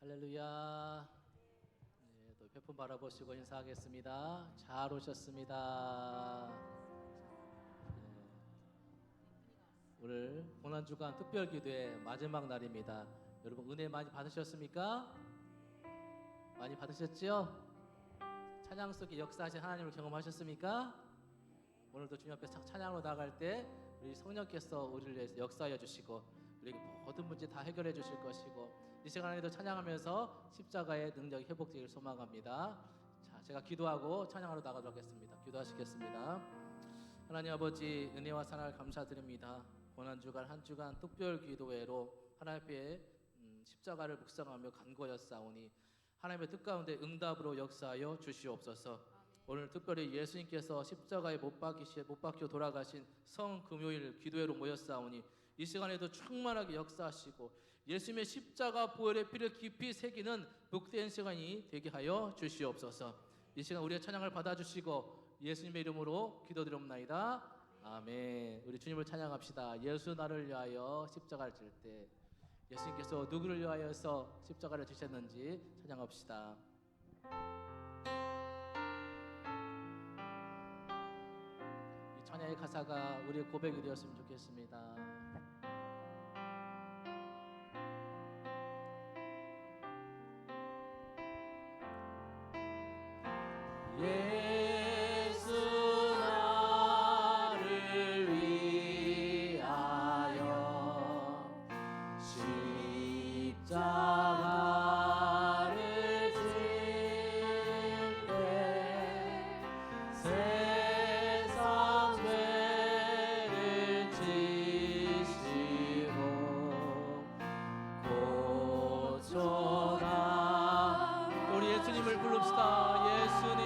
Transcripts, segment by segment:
할렐루야. 네, 또 벽분 바라보시고 인사하겠습니다. 잘 오셨습니다. 네, 오늘 고난주간 특별기도의 마지막 날입니다. 여러분 은혜 많이 받으셨습니까? 많이 받으셨지요? 찬양 속에 역사하신 하나님을 경험하셨습니까? 오늘도 주님 앞에 찬양으로 나갈 때 우리 성령께서 우리를 위해서 역사하여 주시고 우리에게 모든 문제 다 해결해 주실 것이고 이 시간에도 찬양하면서 십자가의 능력이 회복되기를 소망합니다. 자, 제가 기도하고 찬양하러 나가도록 하겠습니다. 기도하시겠습니다. 하나님 아버지, 은혜와 사랑을 감사드립니다. 고난주간 한 주간 특별 기도회로 하나님 앞에 십자가를 묵상하며 간구하였사오니 하나님의 뜻 가운데 응답으로 역사하여 주시옵소서. 오늘 특별히 예수님께서 십자가에 못 박혀 돌아가신 성금요일 기도회로 모였사오니 이 시간에도 충만하게 역사하시고 예수님의 십자가 보혈의 피를 깊이 새기는 복된 시간이 되게 하여 주시옵소서. 이 시간 우리의 찬양을 받아주시고 예수님의 이름으로 기도드립나이다. 아멘. 우리 주님을 찬양합시다. 예수 나를 위하여 십자가를 질 때 예수님께서 누구를 위하여서 십자가를 지셨는지 찬양합시다. 이 찬양의 가사가 우리의 고백이 되었으면 좋겠습니다. 예수 나를 위하여 십자가를 질 때 세상 죄를 지시고 고쳐다. 우리 예수님을 부릅시다. 예수님,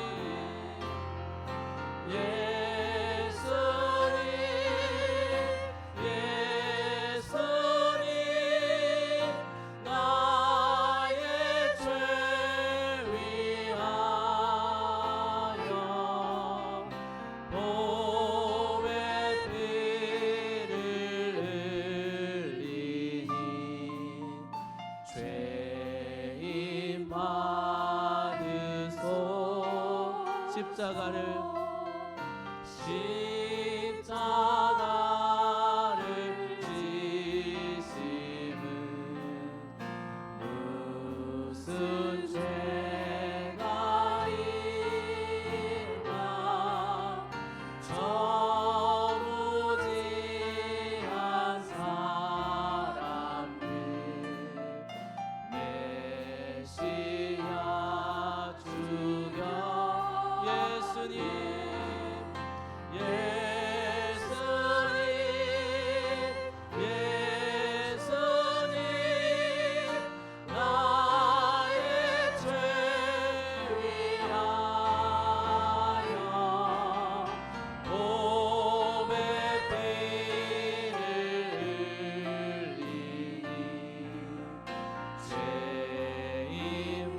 나의 죄 위하여 보배 피를 흘리니 죄인 받으소. 십자가를 지심은 무슨 죄가 있나. 저무지한 사람들 메시아 주여. 예수님, 나의 죄 위하여 보배 피를 흘리니 죄인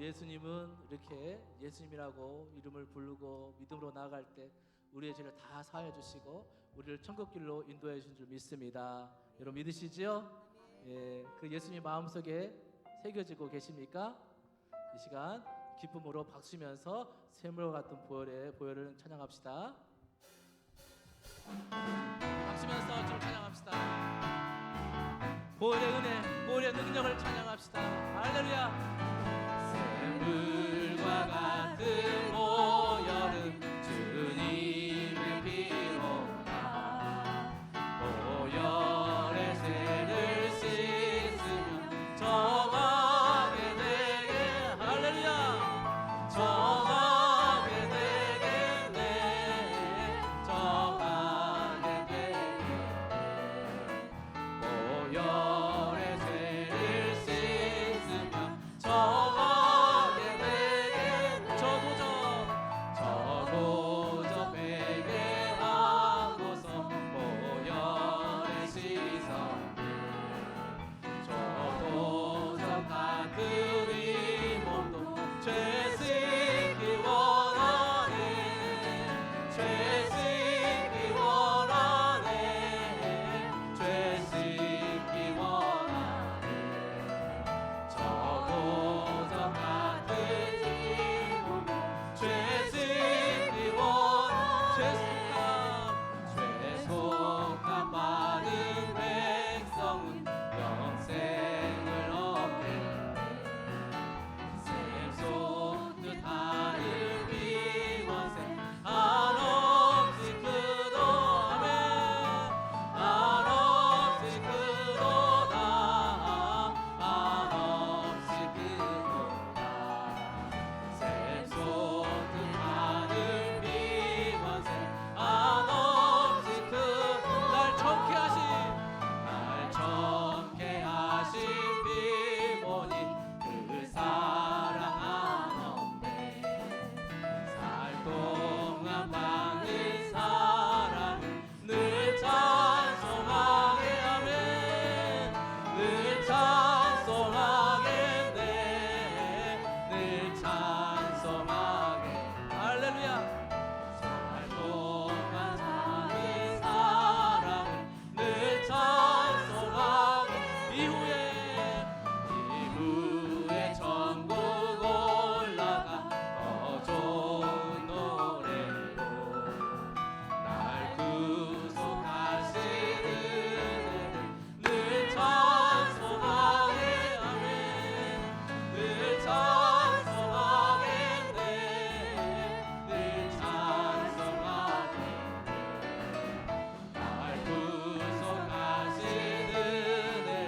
예수님은 이렇게 예수님이라고 이름을 부르고 믿음으로 나아갈 때 우리의 죄를 다 사하여 주시고 우리를 천국길로 인도해 주신 줄 믿습니다. 여러분 믿으시지요? 예, 그 예수님 마음속에 새겨지고 계십니까? 이 시간 기쁨으로 박수면서 샘물과 같은 보혈을 찬양합시다. 박수면서 주를 찬양합시다. 보혈의 은혜, 보혈의 능력을 찬양합시다. 할렐루야. 샘물과 같은 보혈은 주님의 피로다. 보혈의 죄를 씻으면 정하게 되게. 할렐루야. 정하게 되겠네. 정하게 되겠네. 보혈의 죄를 씻으면 정하게 되겠네. 저보저 회개하고서 보혈에 씻었네. 저보저 같은 이 몸도 죄 씻기 원하네. 죄 씻기 원하네. 죄 씻기 원하네. 저보저 같은 이 몸도 죄 씻기 원하네. 죄 속한 많은 백성은 영생을 얻게 샘 솟듯 하늘 비원세 한없이 크도 아멘 한없이 크도다 한없이 크도다 샘 솟듯 하늘 비원세 한없이 크날 정케 하신 피보니 그 사랑 한없네. 살 동안 받는 사랑은 늘 찬송하게 하면 늘 찬송하겠네. 늘 찬송하게. 할렐루야. 살 동안 사는 사랑은 늘 찬송하게. 이후에 천국 올라가 더 좋은 노래로 날 구속하신 은혜를 늘 찬송하게 하네. 늘 찬송하겠네. 늘 찬송하겠네. 날 구속하신 은혜를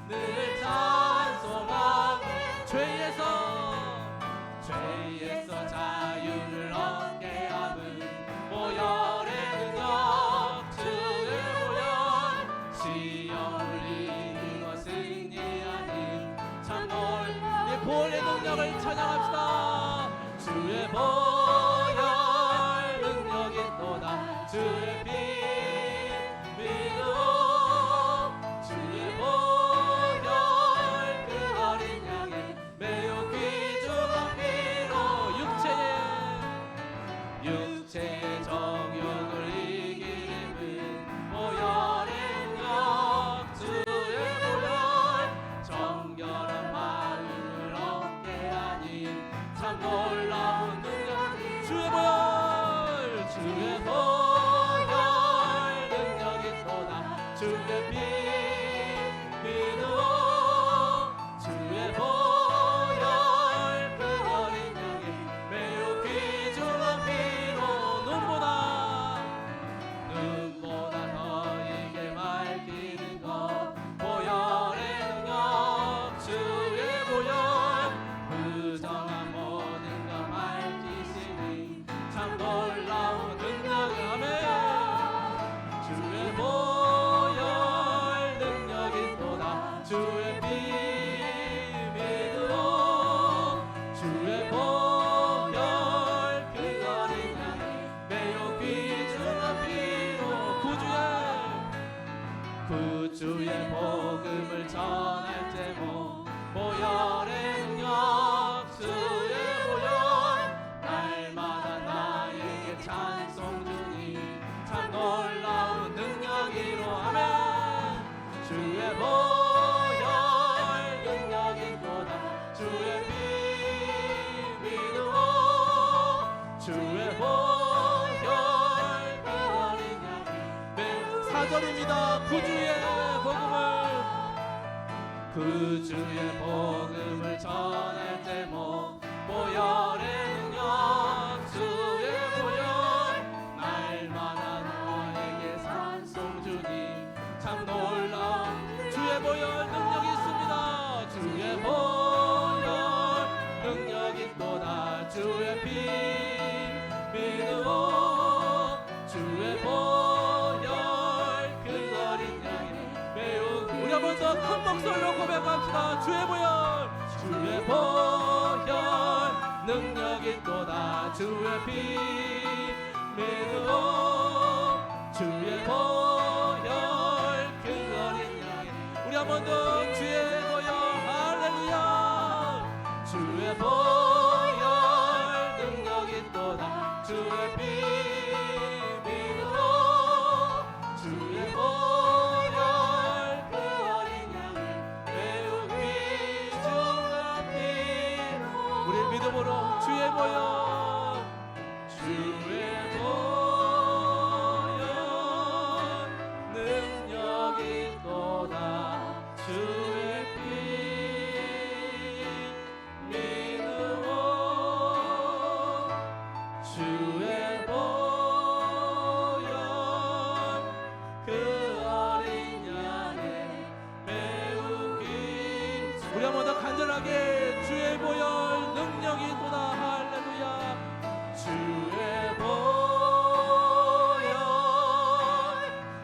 늘 찬송하게. 죄에서 자유를 얻게 함은 보혈의 능력 주의 보혈 시험을 이기고 승리하니 참놀. 이 보혈의 능력을 찬양합시다. 주의 보혈 능력이 또다. 주의 피 믿어 주의 보혈 그 어린 양의 매우 귀중한 피로 육체의 정욕을 이기는 보혈의 능력 주의 보혈 정결한 마음을 얻게 하니 참 놀라운 능력. 주의 보혈 주의 보혈 구주의 복음을 전할 때 보혈의 능력 주의 보혈 날마다 너에게 찬송주니 참 놀라운 주의 보혈 능력이 있습니다. 주의 보혈 능력이 있도다. 주의 피 믿으오 주의 보혈 그 어린 양이 매우 우리 한 번 더 큰 목소리로 고백합시다. 주의 보혈 주의 보혈 능력이 있도다. 주의 피 믿으오 주의 보혈 그 어린 양이 우리 한 번 더 주의 보혈 할렐루야 주의 보혈 능력이 있도다. 주의 피 믿으오 주의 보혈 그 어린 양을 매우 귀중한 피로 우리 믿음으로 주의 보혈 주의 보혈 능력이 있도다. 주의 피 믿으오 주의 보혈 그 어린 양의 매우 귀 우리 한 번 더 간절하게 주의 보혈 능력이 있도다. 할렐루야 주의 보혈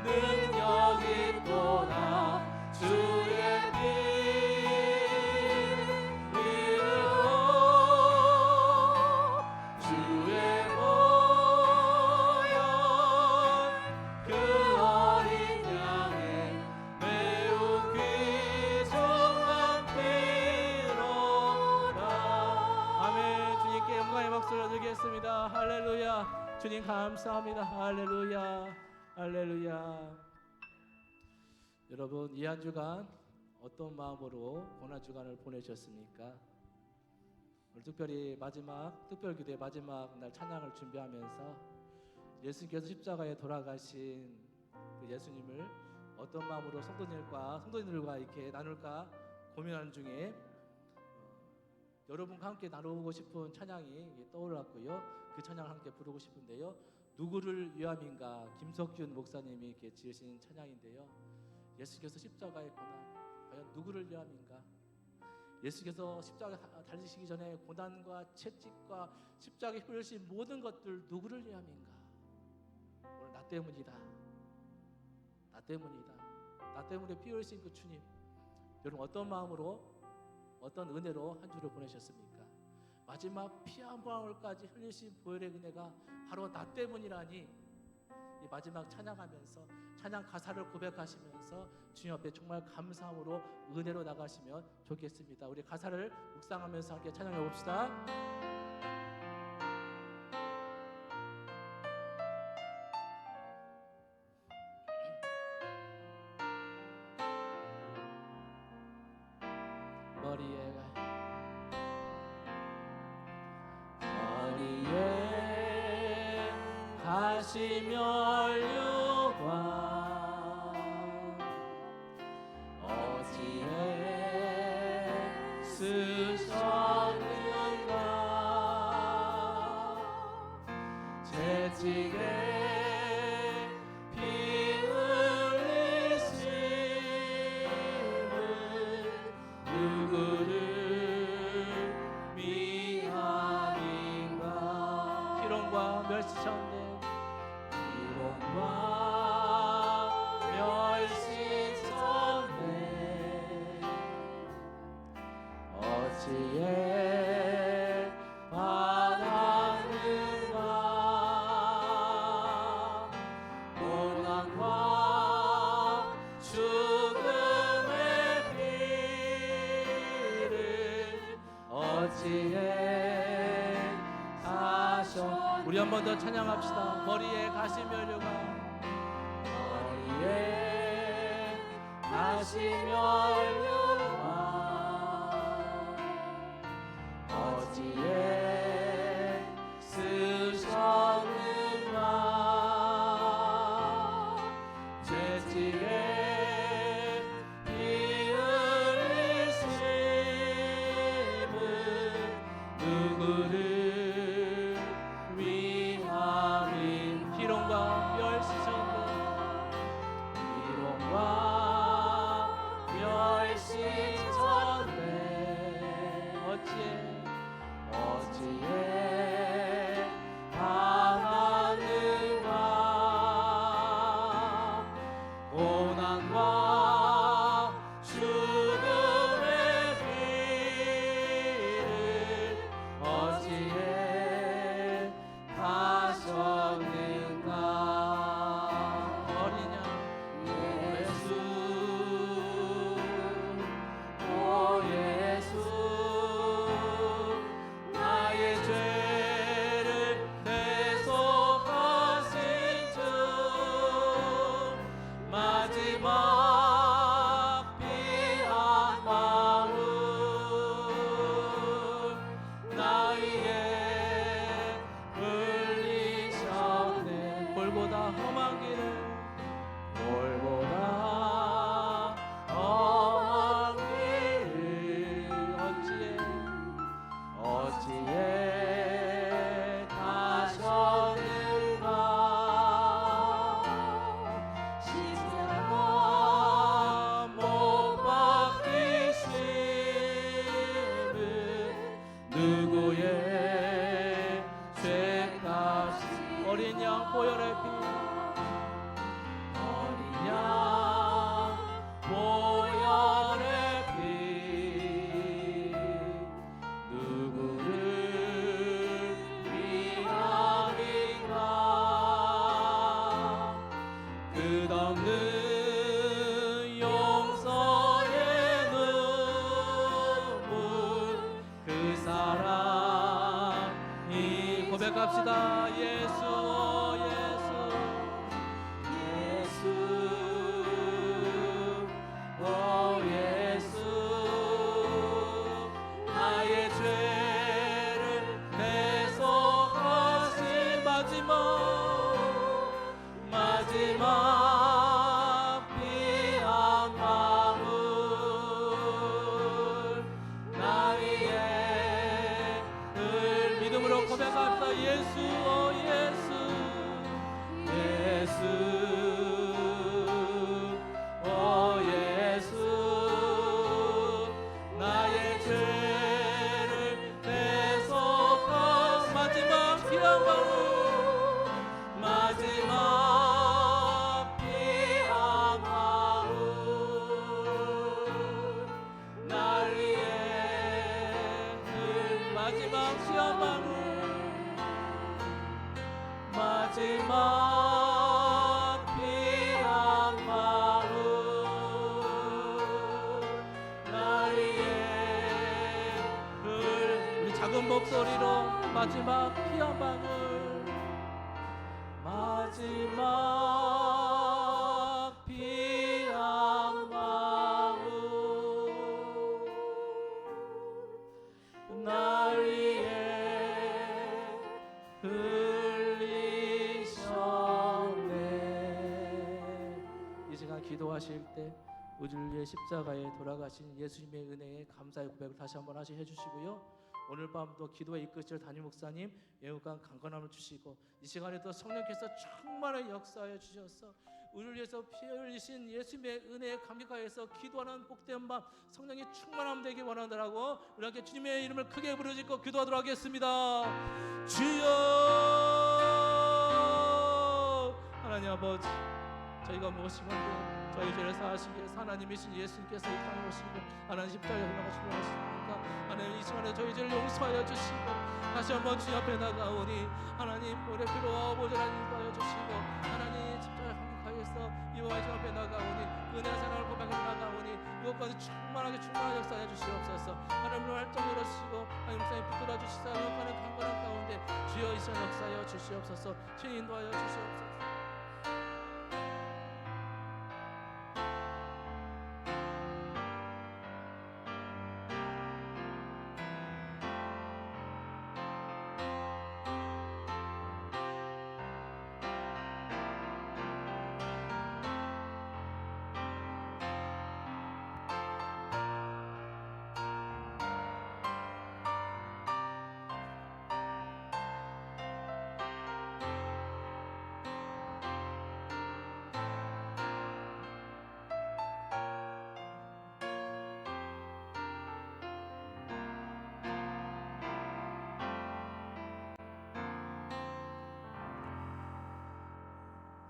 능력이 있도다. 주의 피 믿으오 주의 보혈 그 어린 양의 매우 귀중한 피로다. 아멘. 주님께 영광의 박수를 드리겠습니다. 할렐루야 주님 감사합니다. 할렐루야 할렐루야. 여러분 이 한 주간 어떤 마음으로 고난 주간을 보내셨습니까? 오늘 특별히 마지막 특별기도의 마지막 날 찬양을 준비하면서 예수님께서 십자가에 돌아가신 그 예수님을 어떤 마음으로 성도님들과 이렇게 나눌까 고민하는 중에 여러분과 함께 나누고 싶은 찬양이 떠올랐고요. 그 찬양을 함께 부르고 싶은데요. 누구를 위함인가 김석균 목사님이 이렇게 지으신 찬양인데요. 예수께서 십자가의 고난 과연 누구를 위함인가? 예수께서 십자가에 달리시기 전에 고난과 채찍과 십자가에 흘리신 모든 것들 누구를 위함인가? 오늘 나 때문이다. 나 때문이다. 나 때문에 피 흘리신 그 주님. 여러분 어떤 마음으로 어떤 은혜로 한 주를 보내셨습니까? 마지막 피 한 방울까지 흘리신 보혈의 은혜가 바로 나 때문이라니 이 마지막 찬양하면서 찬양 가사를 고백하시면서 주님 앞에 정말 감사함으로 은혜로 나가시면 좋겠습니다. 우리 가사를 묵상하면서 함께 찬양해 봅시다. 머리에 가시면류관 어디에 쓰셨는가 채찍에 피 흘리심을 누구를 미함인가 희롱과 멸시쳤네 희롱과 멸시쳤네 어찌에 받았는가 고난과 죽음의 피를 어찌에 사셔 우리 한 번 더 찬양합시다. 머리에 가시면류가 머리에 가시면류가 어디에 쓰셨는가 채찍에 고백합시다. 예수, 예수, 예수, 오 예수, 나의 죄를 대속하신 마지막 귀한 마물 나 위에 믿음으로 고백합시다. 예수, 오 예수, 예수, 오 예수, 나의 죄를 대속한 마지막 귀한 마물 마지막 귀한 마물 날 위해 마지막 귀한 마물 마지막 귀한 마물 날 위해 우리 작은 목소리로 마지막 귀한 마물 마지막 귀한 마물 날 위해 흘리셨네. 이 시간 기도하실 때 우리를 위해 십자가에 돌아가신 예수님의 은혜에 감사의 고백을 다시 한번 해주시고요. 오늘 밤도 기도에 이끄실 담임 목사님 영육간 강건함을 주시고 이 시간에도 성령께서 충만한 역사해 주셔서 우리를 위해서 피 흘리신 예수님의 은혜에 감격하여서 기도하는 복된 밤 성령이 충만함 되기 원하노라고 우리 함께 주님의 이름을 크게 부르짖고 기도하도록 하겠습니다. 주여 하나님 아버지 저희가 무엇이건데 저희 죄를 사하시기 위해서 하나님이신 예수님께서 이 땅에 오시고 하나님 십자가에 돌아가시려 하십니까? 하나님 이 시간에 저희 죄를 용서하여 주시고 다시 한번 주님 앞에 나가오니 하나님 우리 피로와 모자란 인도하여 주시고 하나님 십자가에 감격하여서 이번에 주님 앞에 나가오니 은혜의 사랑을 고백하며 나가오니 이것까지 충만한 역사해 주시옵소서. 하나님을 활짝 열어주시고 하나님 목사님 붙들어 주시사 이것과는 강건한 가운데 주여 이 시간 역사하여 주시옵소서. 주님 인도하여 주시옵소서.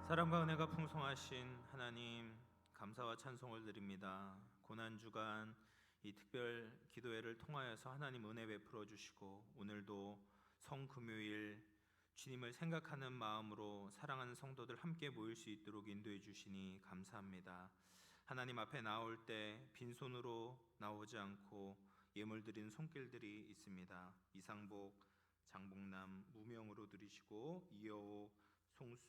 사랑과 은혜가 풍성하신 하나님 감사와 찬송을 드립니다. 고난주간 이 특별 기도회를 통하여서 하나님 은혜 베풀어 주시고 오늘도 성금요일 주님을 생각하는 마음으로 사랑하는 성도들 함께 모일 수 있도록 인도해 주시니 감사합니다. 하나님 앞에 나올 때 빈손으로 나오지 않고 예물 드린 손길들이 있습니다. 이상복, 장복남, 무명으로 드리시고 이여옥,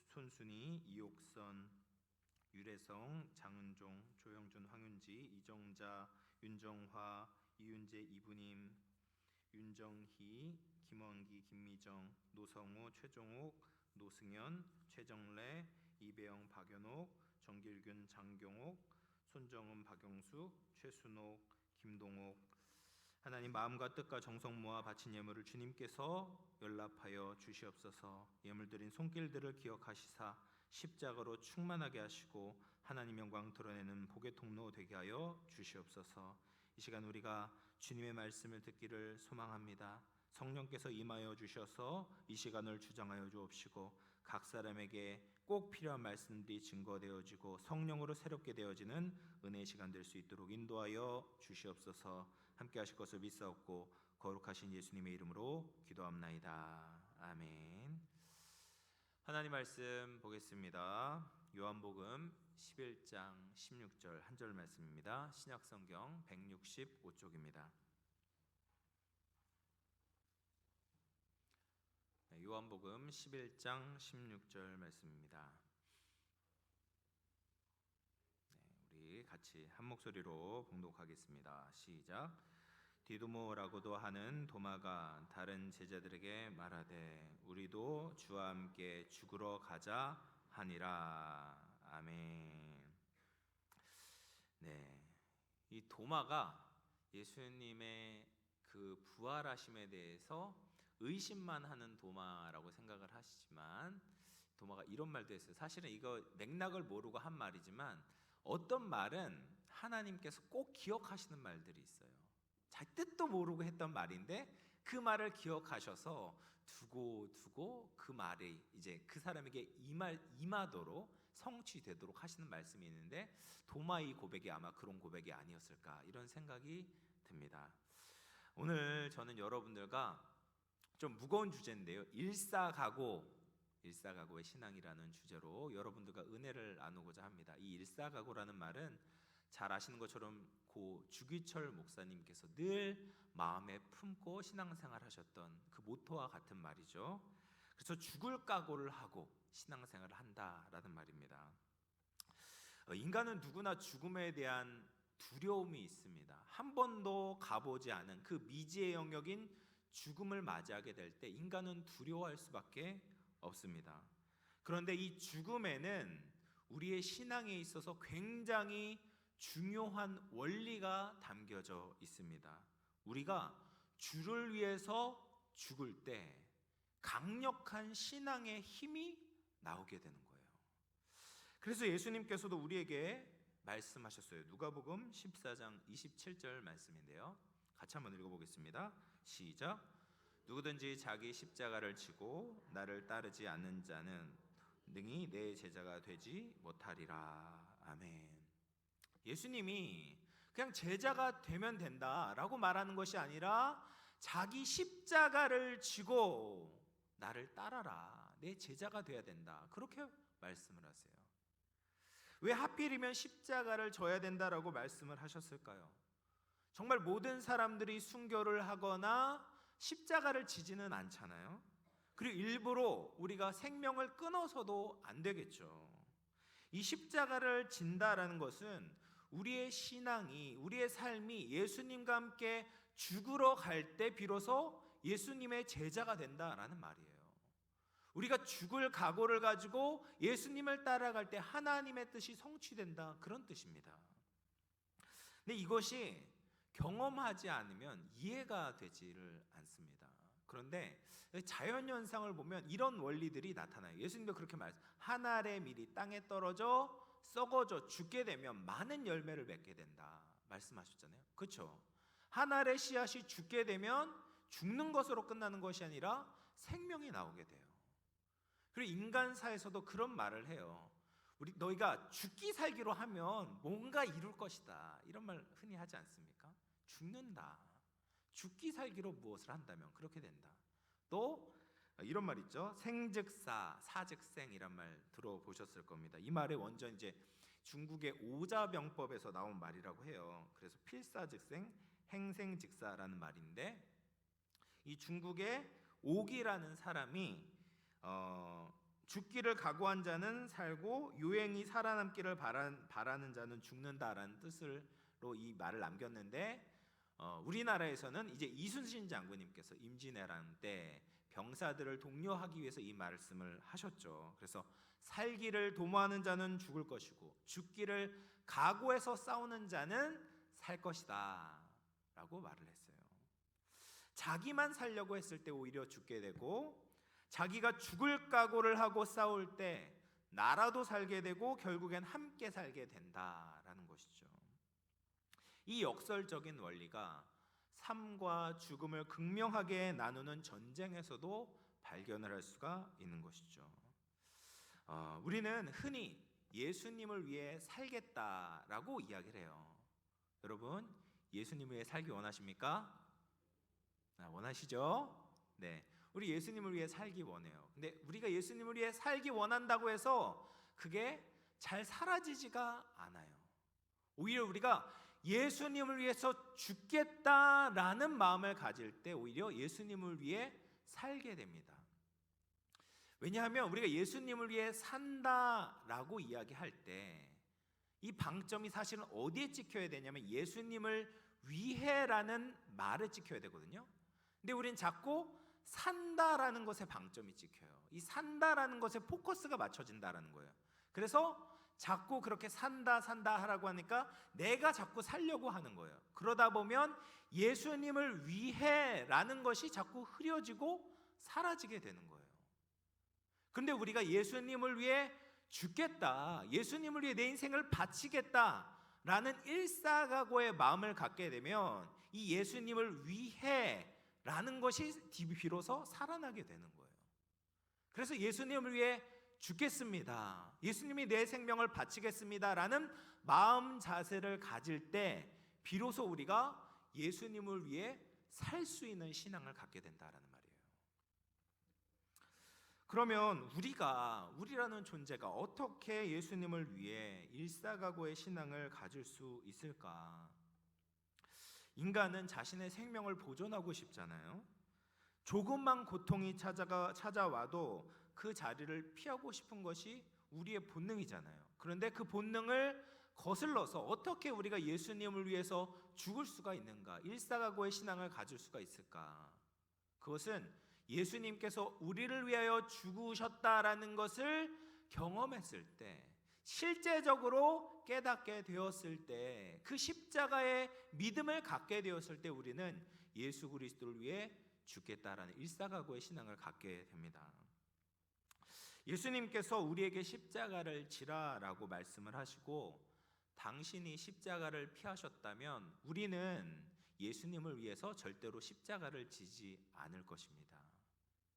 손순이, 이옥선, 유래성, 장은종, 조영준, 황윤지, 이정자, 윤정화, 이윤재, 이분임, 윤정희, 김원기, 김미정, 노성우, 최종욱, 노승현, 최정래, 이배영, 박연옥, 정길균, 장경옥, 손정은, 박영수, 최순옥, 김동옥. 하나님 마음과 뜻과 정성 모아 바친 예물을 주님께서 연락하여 주시옵소서. 예물 드린 손길들을 기억하시사 십자가로 충만하게 하시고 하나님 영광 드러내는 복의 통로 되게 하여 주시옵소서. 이 시간 우리가 주님의 말씀을 듣기를 소망합니다. 성령께서 임하여 주셔서 이 시간을 주장하여 주옵시고 각 사람에게 꼭 필요한 말씀들이 증거되어지고 성령으로 새롭게 되어지는 은혜의 시간 될 수 있도록 인도하여 주시옵소서. 함께 하실 것을 믿사옵고 거룩하신 예수님의 이름으로 기도합나이다. 아멘. 하나님 말씀 보겠습니다. 요한복음 11장 16절 한 절 말씀입니다. 신약성경 165쪽입니다. 요한복음 11장 16절 말씀입니다. 우리 같이 한 목소리로 봉독하겠습니다. 시작. 디두모라고도 하는 도마가 다른 제자들에게 말하되 우리도 주와 함께 죽으러 가자 하니라. 아멘. 네, 이 도마가 예수님의 그 부활하심에 대해서 의심만 하는 도마라고 생각을 하시지만, 도마가 이런 말도 했어요. 사실은 이거 맥락을 모르고 한 말이지만 어떤 말은 하나님께서 꼭 기억하시는 말들이 있어요. 자기 뜻도 모르고 했던 말인데 그 말을 기억하셔서 두고 그 말이 이제 그 사람에게 임하도록 성취되도록 하시는 말씀이 있는데, 도마의 고백이 아마 그런 고백이 아니었을까 이런 생각이 듭니다. 오늘 저는 여러분들과 좀 무거운 주제인데요, 일사각오의 신앙이라는 주제로 여러분들과 은혜를 나누고자 합니다. 이 일사각오라는 말은 잘 아시는 것처럼 고 주기철 목사님께서 늘 마음에 품고 신앙생활 하셨던 그 모토와 같은 말이죠. 그래서 죽을 각오를 하고 신앙생활을 한다라는 말입니다. 인간은 누구나 죽음에 대한 두려움이 있습니다. 한 번도 가보지 않은 그 미지의 영역인 죽음을 맞이하게 될 때 인간은 두려워할 수밖에 없습니다. 그런데 이 죽음에는 우리의 신앙에 있어서 굉장히 중요한 원리가 담겨져 있습니다. 우리가 주를 위해서 죽을 때 강력한 신앙의 힘이 나오게 되는 거예요. 그래서 예수님께서도 우리에게 말씀하셨어요. 누가복음 14장 27절 말씀인데요, 같이 한번 읽어보겠습니다. 시작. 누구든지 자기 십자가를 지고 나를 따르지 않는 자는 능히 내 제자가 되지 못하리라. 아멘. 예수님이 그냥 제자가 되면 된다라고 말하는 것이 아니라 자기 십자가를 지고 나를 따라라, 내 제자가 돼야 된다, 그렇게 말씀을 하세요. 왜 하필이면 십자가를 져야 된다라고 말씀을 하셨을까요? 정말 모든 사람들이 순교를 하거나 십자가를 지지는 않잖아요. 그리고 일부러 우리가 생명을 끊어서도 안 되겠죠. 이 십자가를 진다라는 것은 우리의 신앙이, 우리의 삶이 예수님과 함께 죽으러 갈 때 비로소 예수님의 제자가 된다라는 말이에요. 우리가 죽을 각오를 가지고 예수님을 따라갈 때 하나님의 뜻이 성취된다, 그런 뜻입니다. 근데 이것이 경험하지 않으면 이해가 되지를 않습니다. 그런데 자연현상을 보면 이런 원리들이 나타나요. 예수님도 그렇게 말했어요. 한 알의 밀이 땅에 떨어져 썩어져 죽게 되면 많은 열매를 맺게 된다 말씀하셨잖아요. 그렇죠? 한 알의 씨앗이 죽게 되면 죽는 것으로 끝나는 것이 아니라 생명이 나오게 돼요. 그리고 인간사에서도 그런 말을 해요. 너희가 죽기 살기로 하면 뭔가 이룰 것이다, 이런 말 흔히 하지 않습니까? 죽는다. 죽기 살기로 무엇을 한다면 그렇게 된다. 또 이런 말 있죠. 생즉사, 사즉생이란 말 들어보셨을 겁니다. 이 말의 원전 이제 중국의 오자병법에서 나온 말이라고 해요. 그래서 필사즉생, 행생즉사라는 말인데, 이 중국의 옥이라는 사람이 죽기를 각오한 자는 살고 유행이 살아남기를 바라는 자는 죽는다라는 뜻으로 이 말을 남겼는데, 우리나라에서는 이제 이순신 장군님께서 임진왜란 때 병사들을 독려하기 위해서 이 말씀을 하셨죠. 그래서 살기를 도모하는 자는 죽을 것이고 죽기를 각오해서 싸우는 자는 살 것이다 라고 말을 했어요. 자기만 살려고 했을 때 오히려 죽게 되고, 자기가 죽을 각오를 하고 싸울 때 나라도 살게 되고 결국엔 함께 살게 된다라는 것이죠. 이 역설적인 원리가 삶과 죽음을 극명하게 나누는 전쟁에서도 발견을 할 수가 있는 것이죠. 우리는 흔히 예수님을 위해 살겠다라고 이야기를 해요. 여러분, 예수님을 위해 살기 원하십니까? 원하시죠? 네, 우리 예수님을 위해 살기 원해요. 근데 우리가 예수님을 위해 살기 원한다고 해서 그게 잘 사라지지가 않아요. 오히려 우리가 예수님을 위해서 죽겠다라는 마음을 가질 때 오히려 예수님을 위해 살게 됩니다. 왜냐하면 우리가 예수님을 위해 산다라고 이야기할 때 이 방점이 사실은 어디에 찍혀야 되냐면 예수님을 위해라는 말에 찍혀야 되거든요. 근데 우린 자꾸 산다라는 것에 방점이 찍혀요. 이 산다라는 것에 포커스가 맞춰진다라는 거예요. 그래서 자꾸 그렇게 산다 하라고 하니까 내가 자꾸 살려고 하는 거예요. 그러다 보면 예수님을 위해라는 것이 자꾸 흐려지고 사라지게 되는 거예요. 근데 우리가 예수님을 위해 죽겠다, 예수님을 위해 내 인생을 바치겠다라는 일사각오의 마음을 갖게 되면 이 예수님을 위해라는 것이 비로소 살아나게 되는 거예요. 그래서 예수님을 위해 죽겠습니다, 예수님이 내 생명을 바치겠습니다라는 마음 자세를 가질 때 비로소 우리가 예수님을 위해 살 수 있는 신앙을 갖게 된다라는 말이에요. 그러면 우리라는 존재가 어떻게 예수님을 위해 일사각오의 신앙을 가질 수 있을까? 인간은 자신의 생명을 보존하고 싶잖아요. 조금만 고통이 찾아와도 그 자리를 피하고 싶은 것이 우리의 본능이잖아요. 그런데 그 본능을 거슬러서 어떻게 우리가 예수님을 위해서 죽을 수가 있는가? 일사각오의 신앙을 가질 수가 있을까? 그것은 예수님께서 우리를 위하여 죽으셨다라는 것을 경험했을 때, 실제적으로 깨닫게 되었을 때, 그 십자가의 믿음을 갖게 되었을 때 우리는 예수 그리스도를 위해 죽겠다라는 일사각오의 신앙을 갖게 됩니다. 예수님께서 우리에게 십자가를 지라라고 말씀을 하시고 당신이 십자가를 피하셨다면 우리는 예수님을 위해서 절대로 십자가를 지지 않을 것입니다.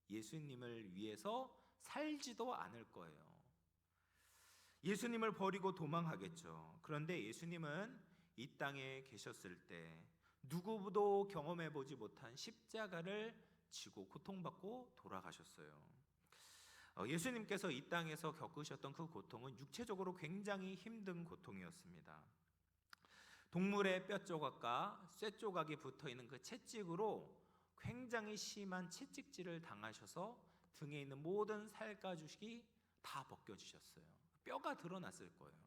예수님을 위해서 살지도 않을 거예요. 예수님을 버리고 도망하겠죠. 그런데 예수님은 이 땅에 계셨을 때 누구도 경험해 보지 못한 십자가를 지고 고통받고 돌아가셨어요. 예수님께서 이 땅에서 겪으셨던 그 고통은 육체적으로 굉장히 힘든 고통이었습니다. 동물의 뼈 조각과 쇠 조각이 붙어 있는 그 채찍으로 굉장히 심한 채찍질을 당하셔서 등에 있는 모든 살가죽이 다 벗겨지셨어요. 뼈가 드러났을 거예요.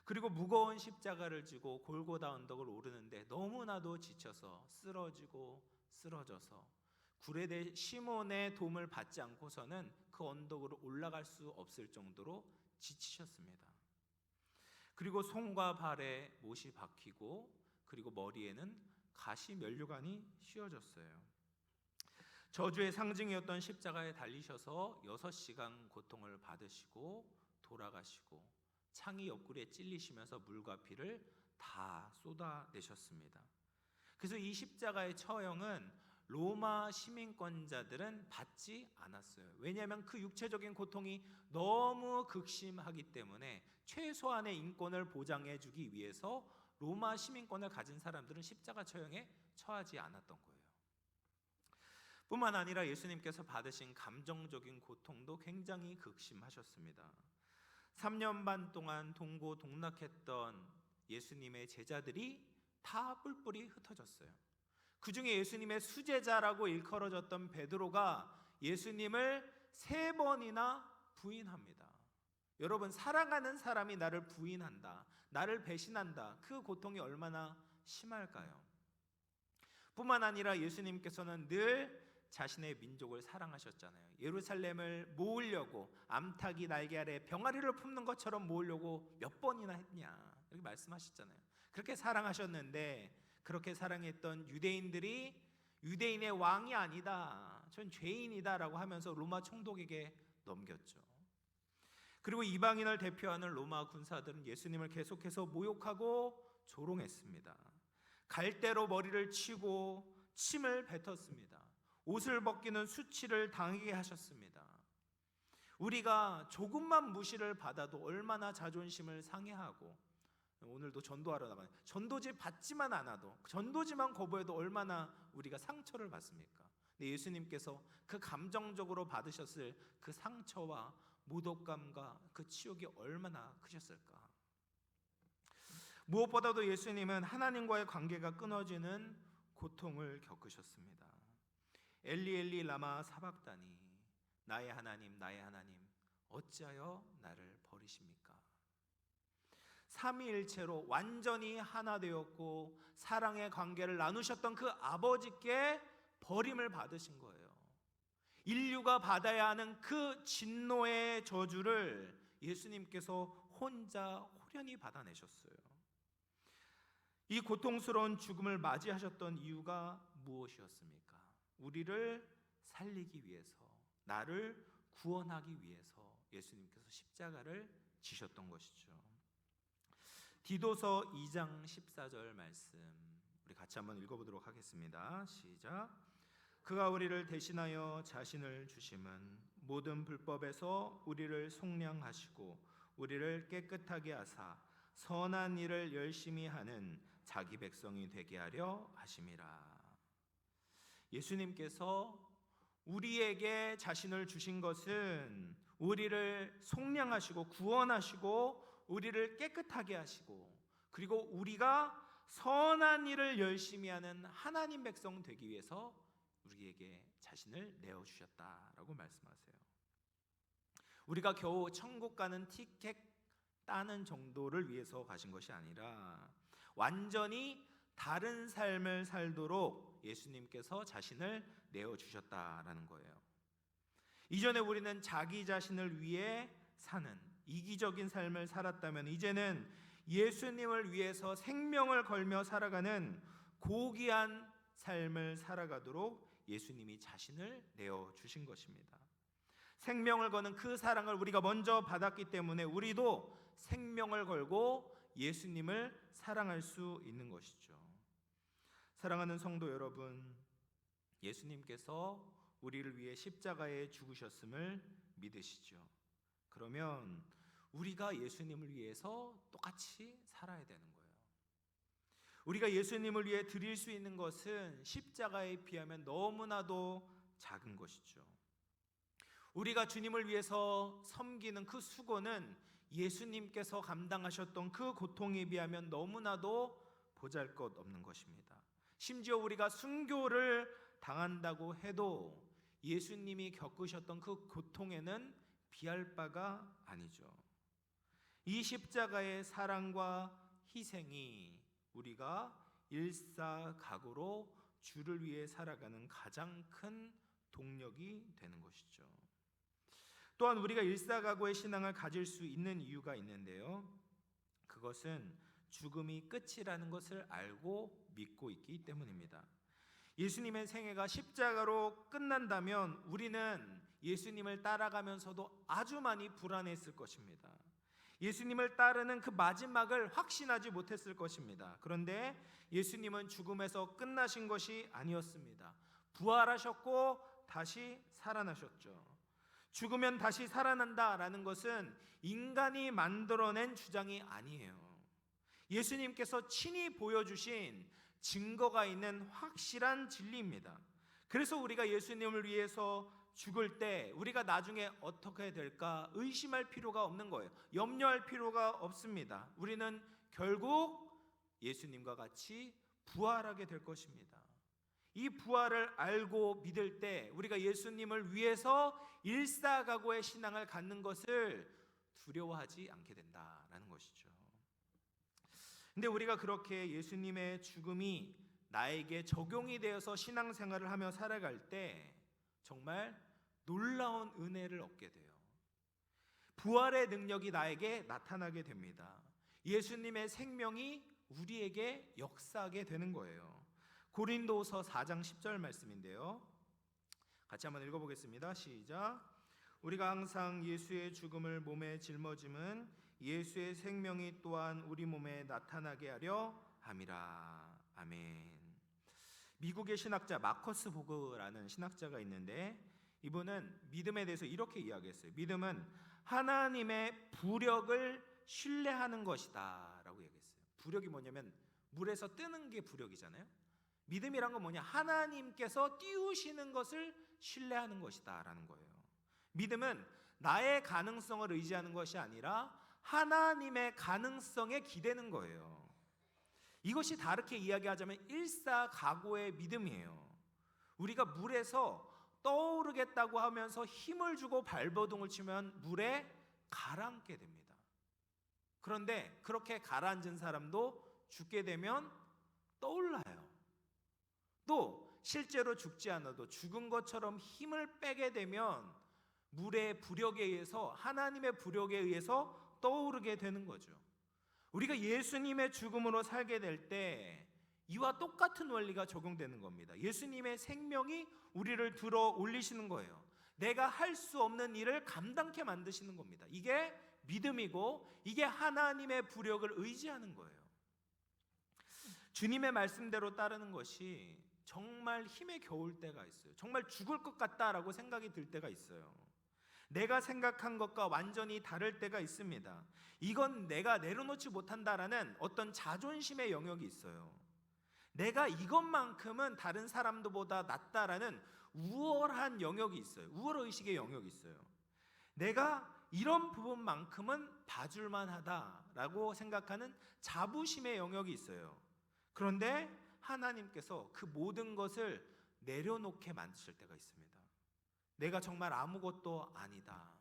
그리고 무거운 십자가를 지고 골고다 언덕을 오르는데 너무나도 지쳐서 쓰러져서 구레대 시몬의 도움을 받지 않고서는 그 언덕으로 올라갈 수 없을 정도로 지치셨습니다. 그리고 손과 발에 못이 박히고 그리고 머리에는 가시 면류관이 씌워졌어요. 저주의 상징이었던 십자가에 달리셔서 6시간 고통을 받으시고 돌아가시고 창이 옆구리에 찔리시면서 물과 피를 다 쏟아내셨습니다. 그래서 이 십자가의 처형은 로마 시민권자들은 받지 않았어요. 왜냐하면 그 육체적인 고통이 너무 극심하기 때문에 최소한의 인권을 보장해 주기 위해서 로마 시민권을 가진 사람들은 십자가 처형에 처하지 않았던 거예요. 뿐만 아니라 예수님께서 받으신 감정적인 고통도 굉장히 극심하셨습니다. 3년 반 동안 동고동락했던 예수님의 제자들이 다 뿔뿔이 흩어졌어요. 그 중에 예수님의 수제자라고 일컬어졌던 베드로가 예수님을 3번이나 부인합니다. 여러분, 사랑하는 사람이 나를 부인한다, 나를 배신한다, 그 고통이 얼마나 심할까요? 뿐만 아니라 예수님께서는 늘 자신의 민족을 사랑하셨잖아요. 예루살렘을 모으려고 암탉이 날개 아래 병아리를 품는 것처럼 모으려고 몇 번이나 했냐, 이렇게 말씀하셨잖아요. 그렇게 사랑하셨는데 그렇게 사랑했던 유대인들이 유대인의 왕이 아니다, 전 죄인이다 라고 하면서 로마 총독에게 넘겼죠. 그리고 이방인을 대표하는 로마 군사들은 예수님을 계속해서 모욕하고 조롱했습니다. 갈대로 머리를 치고 침을 뱉었습니다. 옷을 벗기는 수치를 당하게 하셨습니다. 우리가 조금만 무시를 받아도 얼마나 자존심을 상해하고, 오늘도 전도하러 나가는 전도지 받지만 않아도, 전도지만 거부해도 얼마나 우리가 상처를 받습니까? 근데 예수님께서 그 감정적으로 받으셨을 그 상처와 모독감과 그 치욕이 얼마나 크셨을까? 무엇보다도 예수님은 하나님과의 관계가 끊어지는 고통을 겪으셨습니다. 엘리 엘리 라마 사박다니, 나의 하나님, 나의 하나님, 어찌하여 나를 버리십니까? 삼위일체로 완전히 하나 되었고 사랑의 관계를 나누셨던 그 아버지께 버림을 받으신 거예요. 인류가 받아야 하는 그 진노의 저주를 예수님께서 혼자 호련히 받아내셨어요. 이 고통스러운 죽음을 맞이하셨던 이유가 무엇이었습니까? 우리를 살리기 위해서, 나를 구원하기 위해서 예수님께서 십자가를 지셨던 것이죠. 디도서 2장 14절 말씀 우리 같이 한번 읽어보도록 하겠습니다. 시작. 그가 우리를 대신하여 자신을 주심은 모든 불법에서 우리를 속량하시고 우리를 깨끗하게 하사 선한 일을 열심히 하는 자기 백성이 되게 하려 하심이라. 예수님께서 우리에게 자신을 주신 것은 우리를 속량하시고 구원하시고 우리를 깨끗하게 하시고 그리고 우리가 선한 일을 열심히 하는 하나님 백성 되기 위해서 우리에게 자신을 내어주셨다라고 말씀하세요. 우리가 겨우 천국 가는 티켓 따는 정도를 위해서 가신 것이 아니라 완전히 다른 삶을 살도록 예수님께서 자신을 내어주셨다라는 거예요. 이전에 우리는 자기 자신을 위해 사는 이기적인 삶을 살았다면 이제는 예수님을 위해서 생명을 걸며 살아가는 고귀한 삶을 살아가도록 예수님이 자신을 내어주신 것입니다. 생명을 거는 그 사랑을 우리가 먼저 받았기 때문에 우리도 생명을 걸고 예수님을 사랑할 수 있는 것이죠. 사랑하는 성도 여러분, 예수님께서 우리를 위해 십자가에 죽으셨음을 믿으시죠? 그러면 우리가 예수님을 위해서 똑같이 살아야 되는 거예요. 우리가 예수님을 위해 드릴 수 있는 것은 십자가에 비하면 너무나도 작은 것이죠. 우리가 주님을 위해서 섬기는 그 수고는 예수님께서 감당하셨던 그 고통에 비하면 너무나도 보잘것없는 것입니다. 심지어 우리가 순교를 당한다고 해도 예수님이 겪으셨던 그 고통에는 비할 바가 아니죠. 이 십자가의 사랑과 희생이 우리가 일사각오로 주를 위해 살아가는 가장 큰 동력이 되는 것이죠. 또한 우리가 일사각오의 신앙을 가질 수 있는 이유가 있는데요. 그것은 죽음이 끝이라는 것을 알고 믿고 있기 때문입니다. 예수님의 생애가 십자가로 끝난다면 우리는 예수님을 따라가면서도 아주 많이 불안했을 것입니다. 예수님을 따르는 그 마지막을 확신하지 못했을 것입니다. 그런데 예수님은 죽음에서 끝나신 것이 아니었습니다. 부활하셨고 다시 살아나셨죠. 죽으면 다시 살아난다라는 것은 인간이 만들어낸 주장이 아니에요. 예수님께서 친히 보여주신 증거가 있는 확실한 진리입니다. 그래서 우리가 예수님을 위해서 죽을 때 우리가 나중에 어떻게 될까 의심할 필요가 없는 거예요. 염려할 필요가 없습니다. 우리는 결국 예수님과 같이 부활하게 될 것입니다. 이 부활을 알고 믿을 때 우리가 예수님을 위해서 일사각오의 신앙을 갖는 것을 두려워하지 않게 된다라는 것이죠. 근데 우리가 그렇게 예수님의 죽음이 나에게 적용이 되어서 신앙생활을 하며 살아갈 때 정말 놀라운 은혜를 얻게 돼요. 부활의 능력이 나에게 나타나게 됩니다. 예수님의 생명이 우리에게 역사하게 되는 거예요. 고린도서 4장 10절 말씀인데요. 같이 한번 읽어보겠습니다. 시작. 우리가 항상 예수의 죽음을 몸에 짊어짐은 예수의 생명이 또한 우리 몸에 나타나게 하려 함이라. 아멘. 미국의 신학자 마커스 보그라는 신학자가 있는데 이분은 믿음에 대해서 이렇게 이야기했어요. 믿음은 하나님의 부력을 신뢰하는 것이다 라고 얘기했어요. 부력이 뭐냐면 물에서 뜨는 게 부력이잖아요. 믿음이란 건 뭐냐? 하나님께서 띄우시는 것을 신뢰하는 것이다 라는 거예요. 믿음은 나의 가능성을 의지하는 것이 아니라 하나님의 가능성에 기대는 거예요. 이것이 다르게 이야기하자면 일사각오의 믿음이에요. 우리가 물에서 떠오르겠다고 하면서 힘을 주고 발버둥을 치면 물에 가라앉게 됩니다. 그런데 그렇게 가라앉은 사람도 죽게 되면 떠올라요. 또 실제로 죽지 않아도 죽은 것처럼 힘을 빼게 되면 물의 부력에 의해서, 하나님의 부력에 의해서 떠오르게 되는 거죠. 우리가 예수님의 죽음으로 살게 될 때 이와 똑같은 원리가 적용되는 겁니다. 예수님의 생명이 우리를 들어 올리시는 거예요. 내가 할 수 없는 일을 감당케 만드시는 겁니다. 이게 믿음이고 이게 하나님의 부력을 의지하는 거예요. 주님의 말씀대로 따르는 것이 정말 힘에 겨울 때가 있어요. 정말 죽을 것 같다라고 생각이 들 때가 있어요. 내가 생각한 것과 완전히 다를 때가 있습니다. 이건 내가 내려놓지 못한다라는 어떤 자존심의 영역이 있어요. 내가 이것만큼은 다른 사람들보다 낫다라는 우월한 영역이 있어요. 우월의식의 영역이 있어요. 내가 이런 부분만큼은 봐줄만 하다라고 생각하는 자부심의 영역이 있어요. 그런데 하나님께서 그 모든 것을 내려놓게 만드실 때가 있습니다. 내가 정말 아무것도 아니다,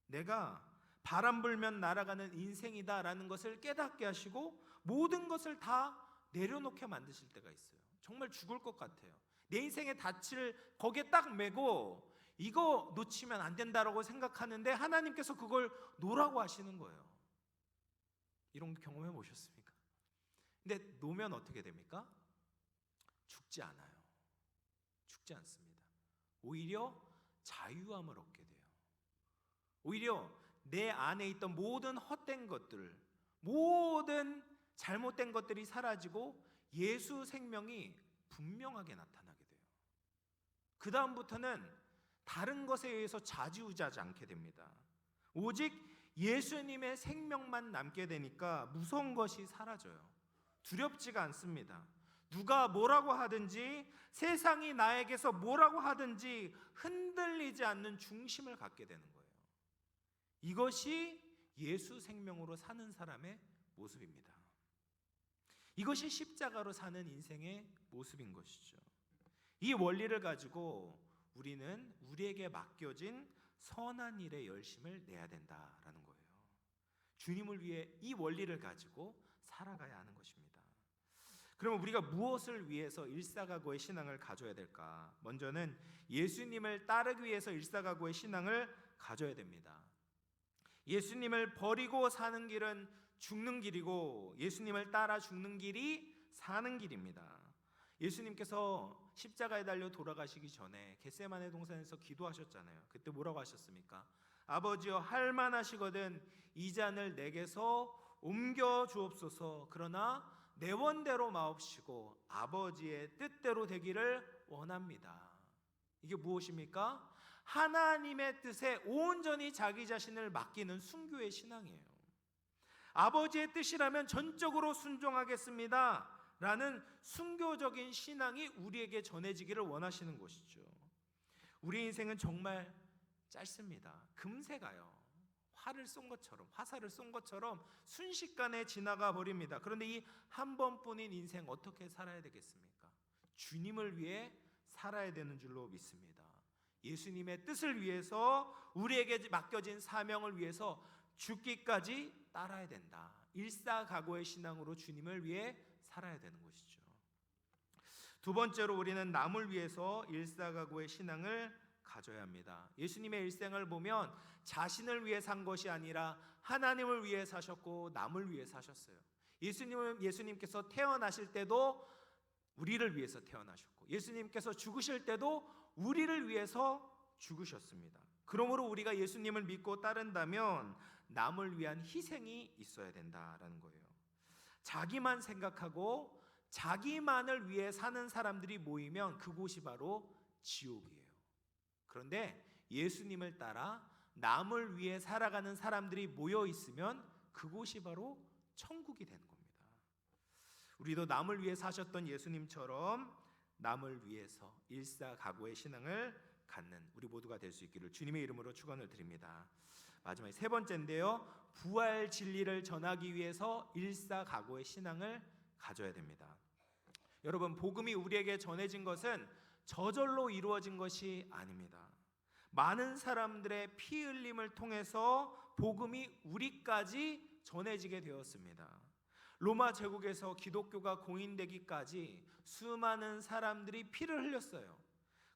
내가 바람 불면 날아가는 인생이다라는 것을 깨닫게 하시고 모든 것을 다 내려놓게 만드실 때가 있어요. 정말 죽을 것 같아요. 내 인생의 닻을 거기에 딱 메고 이거 놓치면 안 된다라고 생각하는데 하나님께서 그걸 놓으라고 하시는 거예요. 이런 거 경험해 보셨습니까? 근데 놓으면 어떻게 됩니까? 죽지 않아요. 죽지 않습니다. 오히려 자유함을 얻게 돼요. 오히려 내 안에 있던 모든 헛된 것들, 모든 잘못된 것들이 사라지고 예수 생명이 분명하게 나타나게 돼요. 그 다음부터는 다른 것에 의해서 좌지우지하지 않게 됩니다. 오직 예수님의 생명만 남게 되니까 무서운 것이 사라져요. 두렵지가 않습니다. 누가 뭐라고 하든지, 세상이 나에게서 뭐라고 하든지 흔들리지 않는 중심을 갖게 되는 거예요. 이것이 예수 생명으로 사는 사람의 모습입니다. 이것이 십자가로 사는 인생의 모습인 것이죠. 이 원리를 가지고 우리는 우리에게 맡겨진 선한 일에 열심을 내야 된다라는 거예요. 주님을 위해 이 원리를 가지고 살아가야 하는 것입니다. 그러면 우리가 무엇을 위해서 일사각오의 신앙을 가져야 될까? 먼저는 예수님을 따르기 위해서 일사각오의 신앙을 가져야 됩니다. 예수님을 버리고 사는 길은 죽는 길이고 예수님을 따라 죽는 길이 사는 길입니다. 예수님께서 십자가에 달려 돌아가시기 전에 겟세마네 동산에서 기도하셨잖아요. 그때 뭐라고 하셨습니까? 아버지여, 할 만하시거든 이 잔을 내게서 옮겨 주옵소서. 그러나 내 원대로 마옵시고 아버지의 뜻대로 되기를 원합니다. 이게 무엇입니까? 하나님의 뜻에 온전히 자기 자신을 맡기는 순교의 신앙이에요. 아버지의 뜻이라면 전적으로 순종하겠습니다 라는 순교적인 신앙이 우리에게 전해지기를 원하시는 것이죠. 우리 인생은 정말 짧습니다. 금세 가요. 화살을 쏜 것처럼 순식간에 지나가 버립니다. 그런데 이 한 번뿐인 인생 어떻게 살아야 되겠습니까? 주님을 위해 살아야 되는 줄로 믿습니다. 예수님의 뜻을 위해서, 우리에게 맡겨진 사명을 위해서 죽기까지 따라야 된다. 일사각오의 신앙으로 주님을 위해 살아야 되는 것이죠. 두 번째로 우리는 남을 위해서 일사각오의 신앙을 가져야 합니다. 예수님의 일생을 보면 자신을 위해 산 것이 아니라 하나님을 위해 사셨고 남을 위해 사셨어요. 예수님께서 태어나실 때도 우리를 위해서 태어나셨고, 예수님께서 죽으실 때도 우리를 위해서 죽으셨습니다. 그러므로 우리가 예수님을 믿고 따른다면 남을 위한 희생이 있어야 된다라는 거예요. 자기만 생각하고 자기만을 위해 사는 사람들이 모이면 그곳이 바로 지옥이에요. 그런데 예수님을 따라 남을 위해 살아가는 사람들이 모여 있으면 그곳이 바로 천국이 되는 겁니다. 우리도 남을 위해 사셨던 예수님처럼 남을 위해서 일사각오의 신앙을 갖는 우리 모두가 될 수 있기를 주님의 이름으로 축원을 드립니다. 마지막에 세 번째인데요, 부활 진리를 전하기 위해서 일사각오의 신앙을 가져야 됩니다. 여러분, 복음이 우리에게 전해진 것은 저절로 이루어진 것이 아닙니다. 많은 사람들의 피 흘림을 통해서 복음이 우리까지 전해지게 되었습니다. 로마 제국에서 기독교가 공인되기까지 수많은 사람들이 피를 흘렸어요.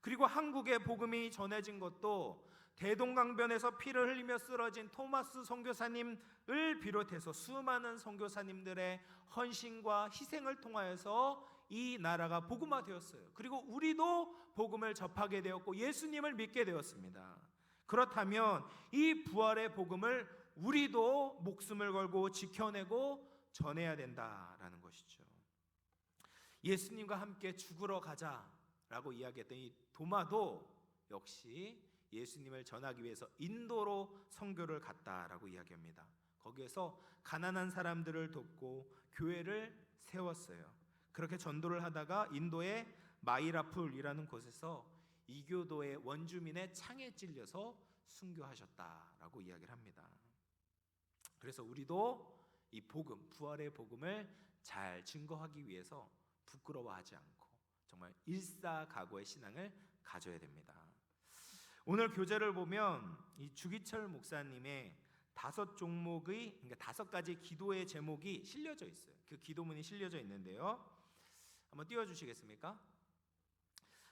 그리고 한국에 복음이 전해진 것도 대동강변에서 피를 흘리며 쓰러진 토마스 선교사님을 비롯해서 수많은 선교사님들의 헌신과 희생을 통하여서 이 나라가 복음화되었어요. 그리고 우리도 복음을 접하게 되었고 예수님을 믿게 되었습니다. 그렇다면 이 부활의 복음을 우리도 목숨을 걸고 지켜내고 전해야 된다라는 것이죠. 예수님과 함께 죽으러 가자라고 이야기했던 이 도마도 역시 예수님을 전하기 위해서 인도로 선교를 갔다라고 이야기합니다. 거기에서 가난한 사람들을 돕고 교회를 세웠어요. 그렇게 전도를 하다가 인도의 마이라풀이라는 곳에서 이교도의 원주민의 창에 찔려서 순교하셨다라고 이야기를 합니다. 그래서 우리도 이 복음, 부활의 복음을 잘 증거하기 위해서 부끄러워하지 않고 정말 일사각오의 신앙을 가져야 됩니다. 오늘 교재를 보면 이 주기철 목사님의 5종목의 그러니까 5가지 기도의 제목이 실려져 있어요. 그 기도문이 실려져 있는데요. 한번 띄워주시겠습니까?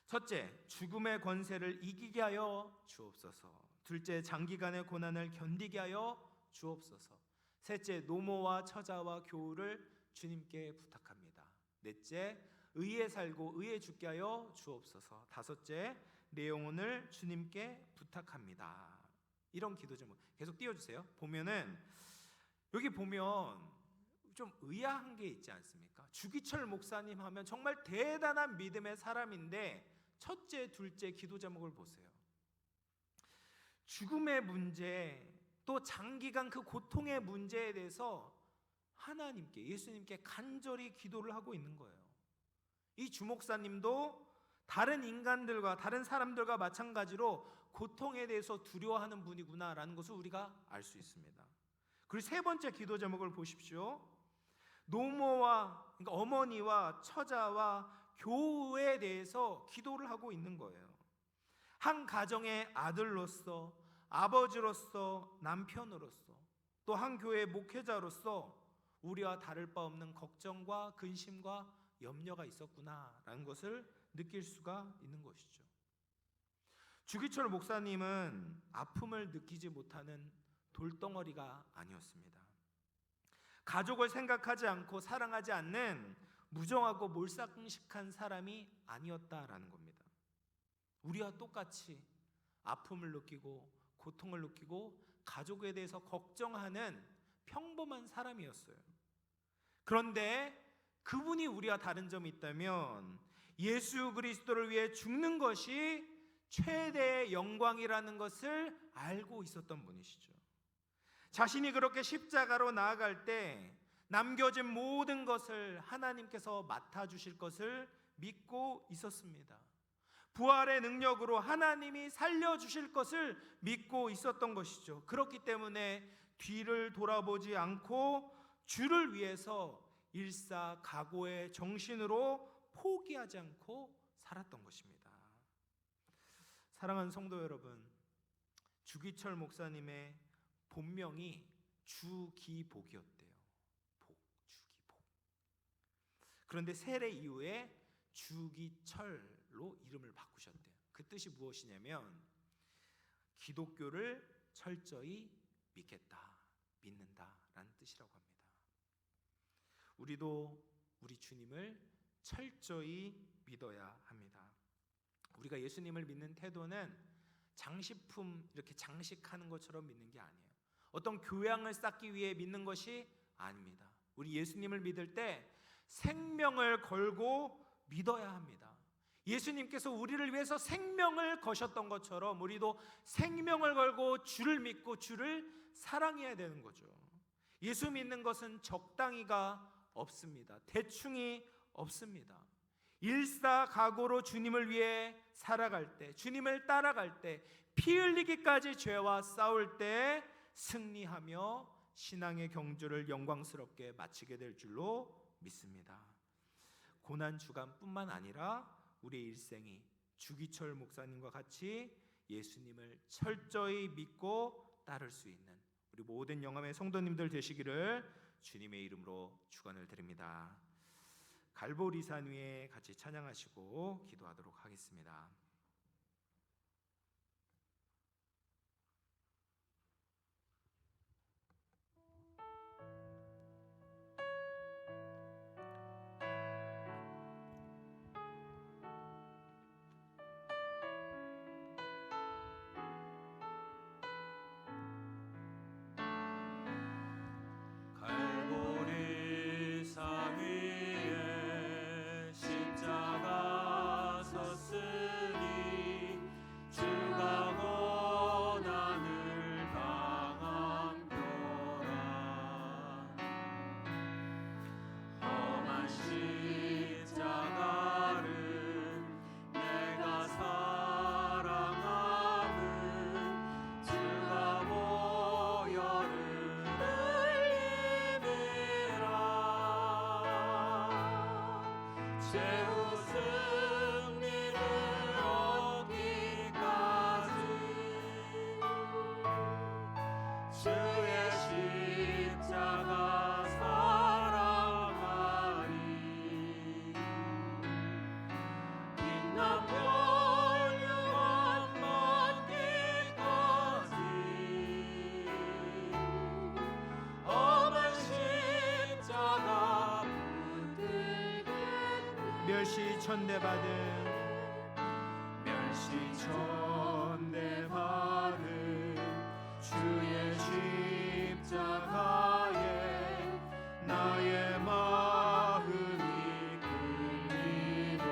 첫째, 죽음의 권세를 이기게 하여 주옵소서. 둘째, 장기간의 고난을 견디게 하여 주옵소서. 셋째, 노모와 처자와 교우를 주님께 부탁합니다. 넷째, 의에 살고 의에 죽게 하여 주옵소서. 다섯째, 내 영혼을 주님께 부탁합니다. 이런 기도 제목 계속 띄워주세요. 보면은 여기 보면 좀 의아한 게 있지 않습니까? 주기철 목사님 하면 정말 대단한 믿음의 사람인데 첫째, 둘째 기도 제목을 보세요. 죽음의 문제, 또 장기간 그 고통의 문제에 대해서 하나님께, 예수님께 간절히 기도를 하고 있는 거예요. 이 주목사님도 다른 인간들과 다른 사람들과 마찬가지로 고통에 대해서 두려워하는 분이구나라는 것을 우리가 알 수 있습니다. 그리고 세 번째 기도 제목을 보십시오. 노모와, 그러니까 어머니와 처자와 교우에 대해서 기도를 하고 있는 거예요. 한 가정의 아들로서, 아버지로서, 남편으로서, 또 한 교회의 목회자로서 우리와 다를 바 없는 걱정과 근심과 염려가 있었구나라는 것을 느낄 수가 있는 것이죠. 주기철 목사님은 아픔을 느끼지 못하는 돌덩어리가 아니었습니다. 가족을 생각하지 않고 사랑하지 않는 무정하고 몰상식한 사람이 아니었다라는 겁니다. 우리와 똑같이 아픔을 느끼고 고통을 느끼고 가족에 대해서 걱정하는 평범한 사람이었어요. 그런데 그분이 우리와 다른 점이 있다면 예수 그리스도를 위해 죽는 것이 최대의 영광이라는 것을 알고 있었던 분이시죠. 자신이 그렇게 십자가로 나아갈 때 남겨진 모든 것을 하나님께서 맡아주실 것을 믿고 있었습니다. 부활의 능력으로 하나님이 살려주실 것을 믿고 있었던 것이죠. 그렇기 때문에 뒤를 돌아보지 않고 주를 위해서 일사각오의 정신으로 포기하지 않고 살았던 것입니다. 사랑하는 성도 여러분, 주기철 목사님의 본명이 주기복이었대요. 주기복. 그런데 세례 이후에 주기철로 이름을 바꾸셨대요. 그 뜻이 무엇이냐면 기독교를 철저히 믿는다라는 뜻이라고 합니다. 우리도 우리 주님을 철저히 믿어야 합니다. 우리가 예수님을 믿는 태도는 장식품, 이렇게 장식하는 것처럼 믿는 게 아니에요. 어떤 교양을 쌓기 위해 믿는 것이 아닙니다. 우리 예수님을 믿을 때 생명을 걸고 믿어야 합니다. 예수님께서 우리를 위해서 생명을 거셨던 것처럼 우리도 생명을 걸고 주를 믿고 주를 사랑해야 되는 거죠. 예수 믿는 것은 적당히가 없습니다. 대충이 없습니다. 일사각오로 주님을 위해 살아갈 때, 주님을 따라갈 때, 피 흘리기까지 죄와 싸울 때 승리하며 신앙의 경주를 영광스럽게 마치게 될 줄로 믿습니다. 고난 주간뿐만 아니라 우리의 일생이 주기철 목사님과 같이 예수님을 철저히 믿고 따를 수 있는 우리 모든 영암의 성도님들 되시기를 주님의 이름으로 축원을 드립니다. 갈보리산 위에 같이 찬양하시고 기도하도록 하겠습니다. 갈보리산 위에 십자가 섰으니 주가 고난을 당함표라. 험한 십자가를 내가 사랑함은 주가 보혈을 최후 승리를 얻기까지 주의 십자가 사랑하리. 빛나며 유황 맞기까지 험한 십자가 멸시천대받은 주의 십자가에 나의 마음이 끌리도다.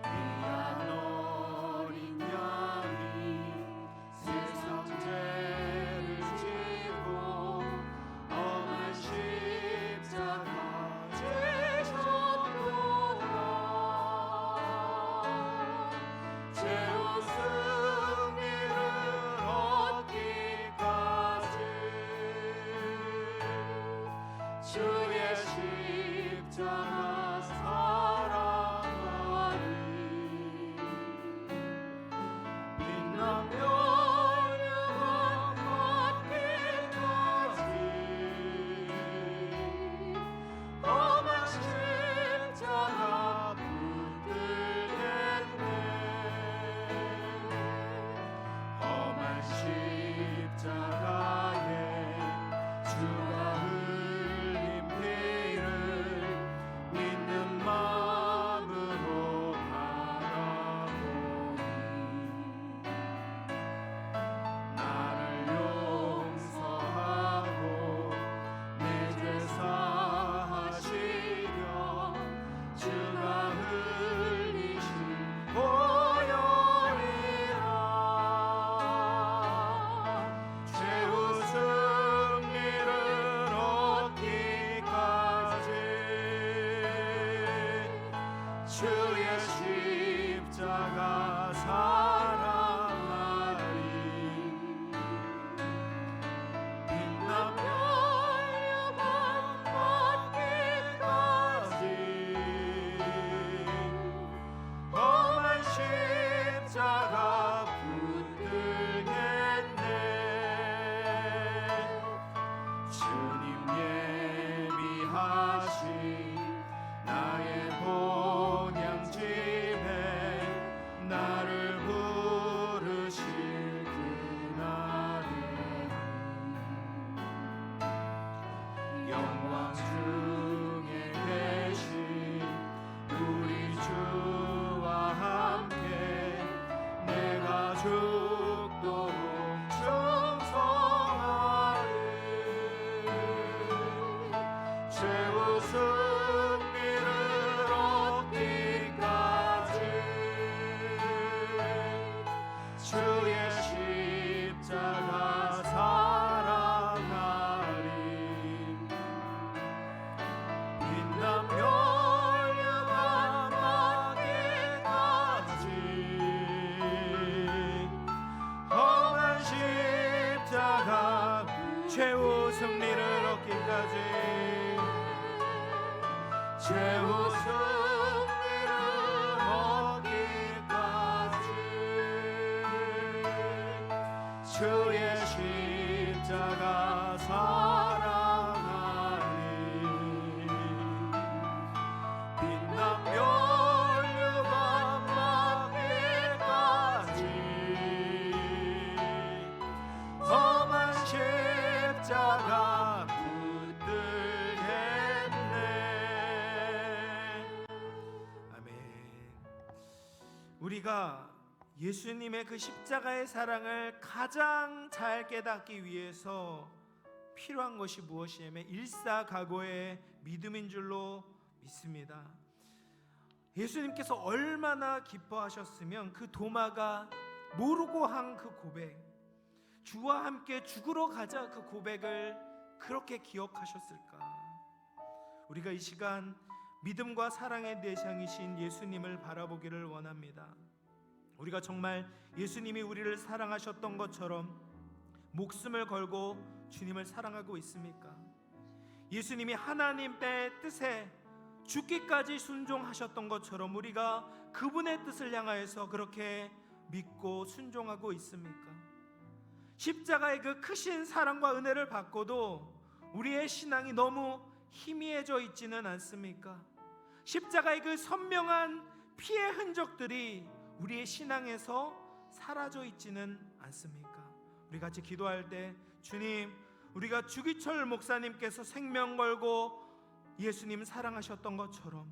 귀한 어린 양이 세상 죄를 지고 험한 십자가 지셨도다. 최후 승리를 얻기까지 주의 십자가 사랑하리. 빛나며 유황 맞기까지 험한 십자가 붙들겠네. 험한 십자가에 주가 흘린 피를 믿는 마음으로 바라보니 나를 용서하고 내 죄 사하시려 주가 흘리신 보혈이라. 최후 승리를 얻기까지 주의 십자가 사랑하리. 빛나며 유황 맞기까지 험한 십자가 붙들겠네. 주님 예비하신 나의 본향집에 나를 부르실 그날에 영광 중에 계신 우리 주와 함께 내가 죽도록 충성하리. 최후 승리를 얻기까지 주의 십자가 사랑하리. 빛나며 유황 맞기까지 험한 십자가 최후 승리를 얻기까지 최후 승리를 주의 십자가 사랑하니 빛난 멸류관 막기까지 험한 십자가 붙들겠네. 아멘. 우리가 예수님의 그 십자가의 사랑을 가장 잘 깨닫기 위해서 필요한 것이 무엇이냐면 일사각오의 믿음인 줄로 믿습니다. 예수님께서 얼마나 기뻐하셨으면 그 도마가 모르고 한 그 고백, 주와 함께 죽으러 가자 그 고백을 그렇게 기억하셨을까? 우리가 이 시간 믿음과 사랑의 대상이신 예수님을 바라보기를 원합니다. 우리가 정말 예수님이 우리를 사랑하셨던 것처럼 목숨을 걸고 주님을 사랑하고 있습니까? 예수님이 하나님의 뜻에 죽기까지 순종하셨던 것처럼 우리가 그분의 뜻을 향하여서 그렇게 믿고 순종하고 있습니까? 십자가의 그 크신 사랑과 은혜를 받고도 우리의 신앙이 너무 희미해져 있지는 않습니까? 십자가의 그 선명한 피의 흔적들이 우리의 신앙에서 사라져 있지는 않습니까? 우리 같이 기도할 때 주님, 우리가 주기철 목사님께서 생명 걸고 예수님 사랑하셨던 것처럼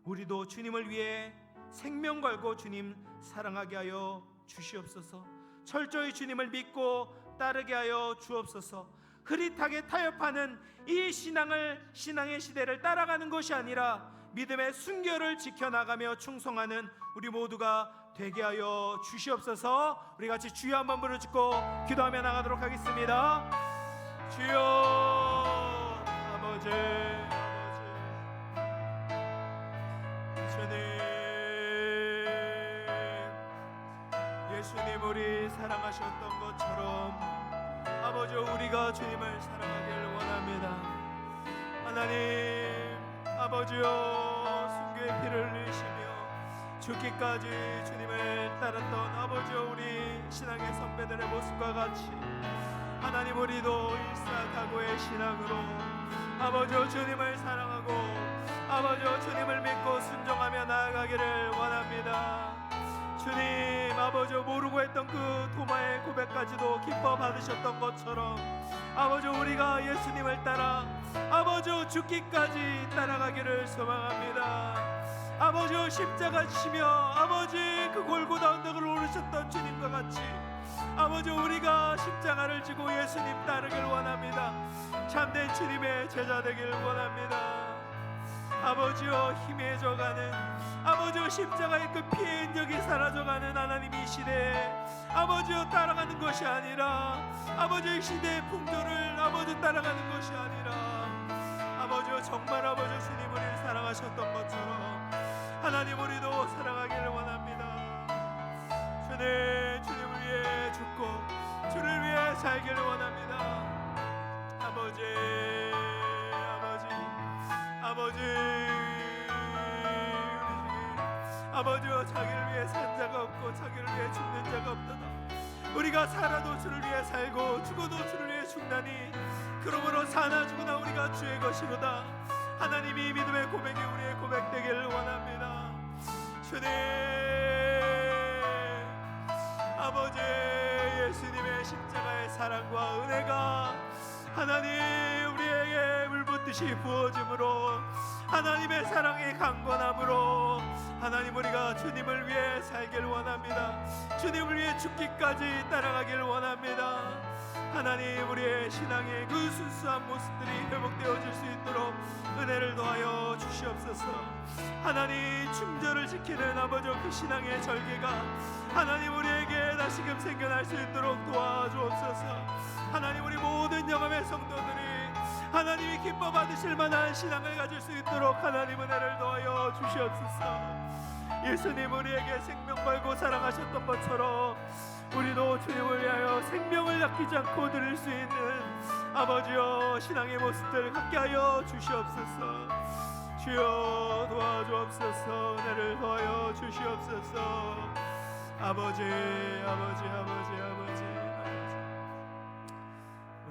우리도 주님을 위해 생명 걸고 주님 사랑하게 하여 주시옵소서. 철저히 주님을 믿고 따르게 하여 주옵소서. 흐릿하게 타협하는 이 신앙의 시대를 따라가는 것이 아니라 믿음의 순결을 지켜나가며 충성하는 우리 모두가 되게 하여 주시옵소서. 우리 같이 주여 한번 부르짖고 기도하며 나가도록 하겠습니다. 주여 아버지, 주님, 예수님 우리 사랑하셨던 것처럼 아버지 우리가 주님을 사랑하기를 원합니다. 하나님 아버지여, 순교의 피를 흘리시며 죽기까지 주님을 따랐던 아버지여, 우리 신앙의 선배들의 모습과 같이 하나님 우리도 일사각오의 신앙으로 아버지여 주님을 사랑하고 아버지여 주님을 믿고 순종하며 나아가기를 원합니다. 주님 아버지여, 모르고 했던 그 도마의 고백까지도 기뻐 받으셨던 것처럼 아버지여 우리가 예수님을 따라 아버지여 죽기까지 따라가기를 소망합니다. 아버지여 십자가 지시며 아버지 그 골고다 언덕을 오르셨던 주님과 같이 아버지여 우리가 십자가를 지고 예수님 따르길 원합니다. 참된 주님의 제자 되길 원합니다. 아버지여 희미해져가는 아버지여 십자가의 그 피의 흔적이 사라져가는 하나님 이 시대에 아버지여 따라가는 것이 아니라 아버지의 시대의 풍조를 아버지 따라가는 것이 아니라 아버지여 정말 아버지 주님 우리를 사랑하셨던 것처럼 하나님 우리도 사랑하기를 원합니다. 주님을 위해 죽고 주를 위해 살기를 원합니다. 아버지 아버지여, 자기를 위해 산 자가 없고 자기를 위해 죽는 자가 없도다. 우리가 살아도 주를 위해 살고 죽어도 주를 위해 죽나니 그러므로 사나 죽으나 우리가 주의 것이로다. 하나님이 믿음의 고백이 우리의 고백 되기를 원합니다. 주님 아버지, 예수님의 십자가의 사랑과 은혜가 하나님 우리에게 물붓듯이 부어짐으로 하나님의 사랑이 강건함으로 하나님 우리가 주님을 위해 살길 원합니다. 주님을 위해 죽기까지 따라가길 원합니다. 하나님 우리의 신앙의 그 순수한 모습들이 회복되어질 수 있도록 은혜를 더하여 주시옵소서. 하나님 충절을 지키는 아버지 그 신앙의 절개가 하나님 우리에게 다시금 생겨날 수 있도록 도와주옵소서. 하나님 우리 모든 영암의 성도들이 하나님이 기뻐 받으실 만한 신앙을 가질 수 있도록 하나님 은혜를 더하여 주시옵소서. 예수님 우리에게 생명 걸고 사랑하셨던 것처럼 우리도 주님을 위하여 생명을 아끼지 않고 드릴 수 있는 아버지여 신앙의 모습들 갖게 하여 주시옵소서. 주여 도와주옵소서. 은혜를 더하여 주시옵소서. 아버지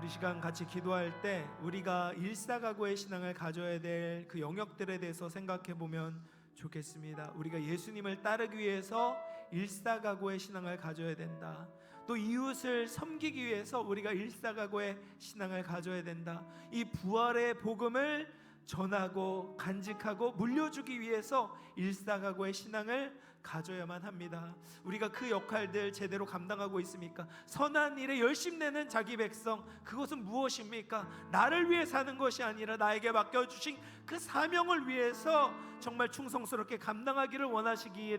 우리 시간 같이 기도할 때 우리가 일사각오의 신앙을 가져야 될 그 영역들에 대해서 생각해 보면 좋겠습니다. 우리가 예수님을 따르기 위해서 일사각오의 신앙을 가져야 된다. 또 이웃을 섬기기 위해서 우리가 일사각오의 신앙을 가져야 된다. 이 부활의 복음을 전하고 간직하고 물려주기 위해서 일사각오의 신앙을 가져야만 합니다. 우리가 그 역할들 제대로 감당하고 있습니까? 선한 일에 열심 내는 자기 백성, 그것은 무엇입니까? 나를 위해 사는 것이 아니라 나에게 맡겨주신 그 사명을 위해서 정말 충성스럽게 감당하기를 원하시기에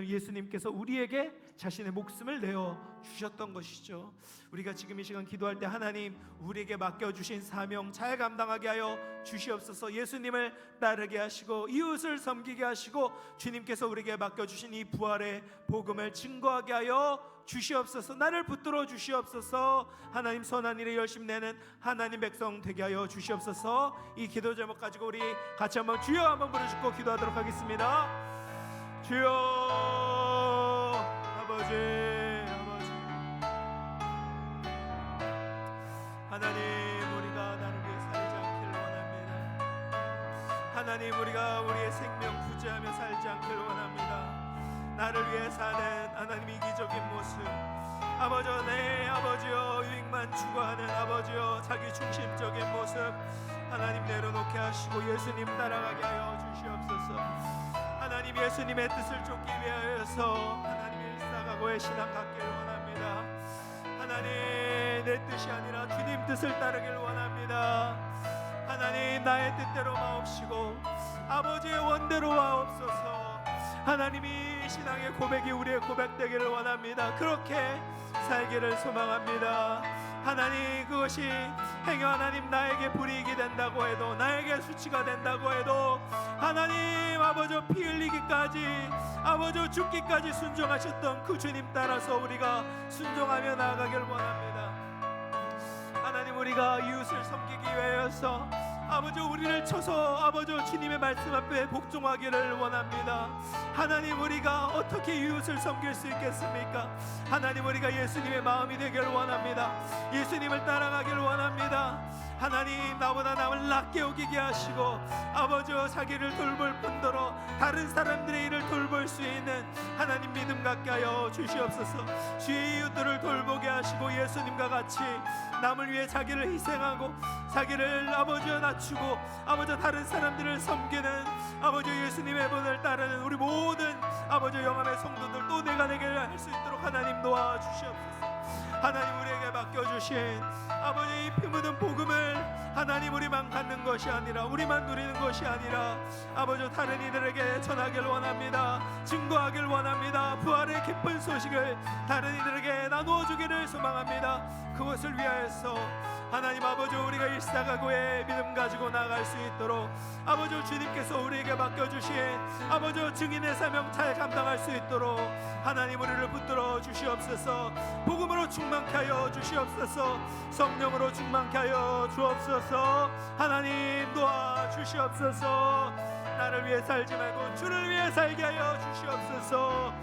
예수님께서 우리에게 자신의 목숨을 내어 주셨던 것이죠. 우리가 지금 이 시간 기도할 때 하나님 우리에게 맡겨주신 사명 잘 감당하게 하여 주시옵소서. 예수님을 따르게 하시고 이웃을 섬기게 하시고 주님께서 우리에게 맡겨주신 이 부활의 복음을 증거하게 하여 주시옵소서. 나를 붙들어 주시옵소서. 하나님 선한 일에 열심 내는 하나님 백성 되게 하여 주시옵소서. 이 기도 제목 가지고 우리 같이 한번 주여 한번 부르짖고 기도하도록 하겠습니다. 주여 아버지 하나님 우리가 나를 위해 살지 않기를 원합니다. 하나님 우리가 우리의 생명 부재하며 살지 않기를 원합니다. 나를 위해 사는 하나님 이기적인 모습 아버지 내 아버지여 유익만 추구하는 아버지여 자기 중심적인 모습 하나님 내려놓게 하시고 예수님 따라가게 하여 주시옵소서. 하나님 예수님의 뜻을 쫓기 위하여서 하나님의 일사각오의 신앙 갖기를 원합니다. 하나님 내 뜻이 아니라 주님 뜻을 따르기를 원합니다. 하나님 나의 뜻대로 마옵시고 아버지의 원대로 와옵소서. 하나님이 신앙의 고백이 우리의 고백되기를 원합니다. 그렇게 살기를 소망합니다. 하나님 그것이 행여 하나님 나에게 불이익이 된다고 해도 나에게 수치가 된다고 해도 하나님 아버지 피 흘리기까지 아버지 죽기까지 순종하셨던 그 주님 따라서 우리가 순종하며 나아가길 원합니다. 하나님 우리가 이웃을 섬기기 위하여서 아버지 우리를 쳐서 아버지 주님의 말씀 앞에 복종하기를 원합니다. 하나님 우리가 어떻게 이웃을 섬길 수 있겠습니까? 하나님 우리가 예수님의 마음이 되기를 원합니다. 예수님을 따라가기를 원합니다. 하나님 나보다 남을 낮게 여기게 하시고 아버지 자기를 돌볼 뿐더러 다른 사람들의 일을 돌볼 수 있는 하나님 믿음 갖게 하여 주시옵소서. 주의 이웃들을 돌보게 하시고 예수님과 같이 남을 위해 자기를 희생하고 자기를 아버지 낮추고 아버지 다른 사람들을 섬기는 아버지 예수님의 분을 따르는 우리 모든 아버지 영암의 성도들 또 내가 되게 할 수 있도록 하나님 도와주시옵소서. 하나님 우리에게 맡겨주신 아버지 이 피 묻은 복음을 하나님 우리만 갖는 것이 아니라 우리만 누리는 것이 아니라 아버지 다른 이들에게 전하길 원합니다. 증거하길 원합니다. 부활의 기쁜 소식을 다른 이들에게 나누어 주기를 소망합니다. 그것을 위하여서 하나님 아버지 우리가 일사각오의 믿음 가지고 나아갈 수 있도록 아버지 주님께서 우리에게 맡겨주신 아버지 증인의 사명 잘 감당할 수 있도록 하나님 우리를 붙들어 주시옵소서. 복음으로 충만케 하여 주시옵소서. 성령으로 충만케 하여 주옵소서. 하나님 도와 주시옵소서. 나를 위해 살지 말고 주를 위해 살게 하여 주시옵소서.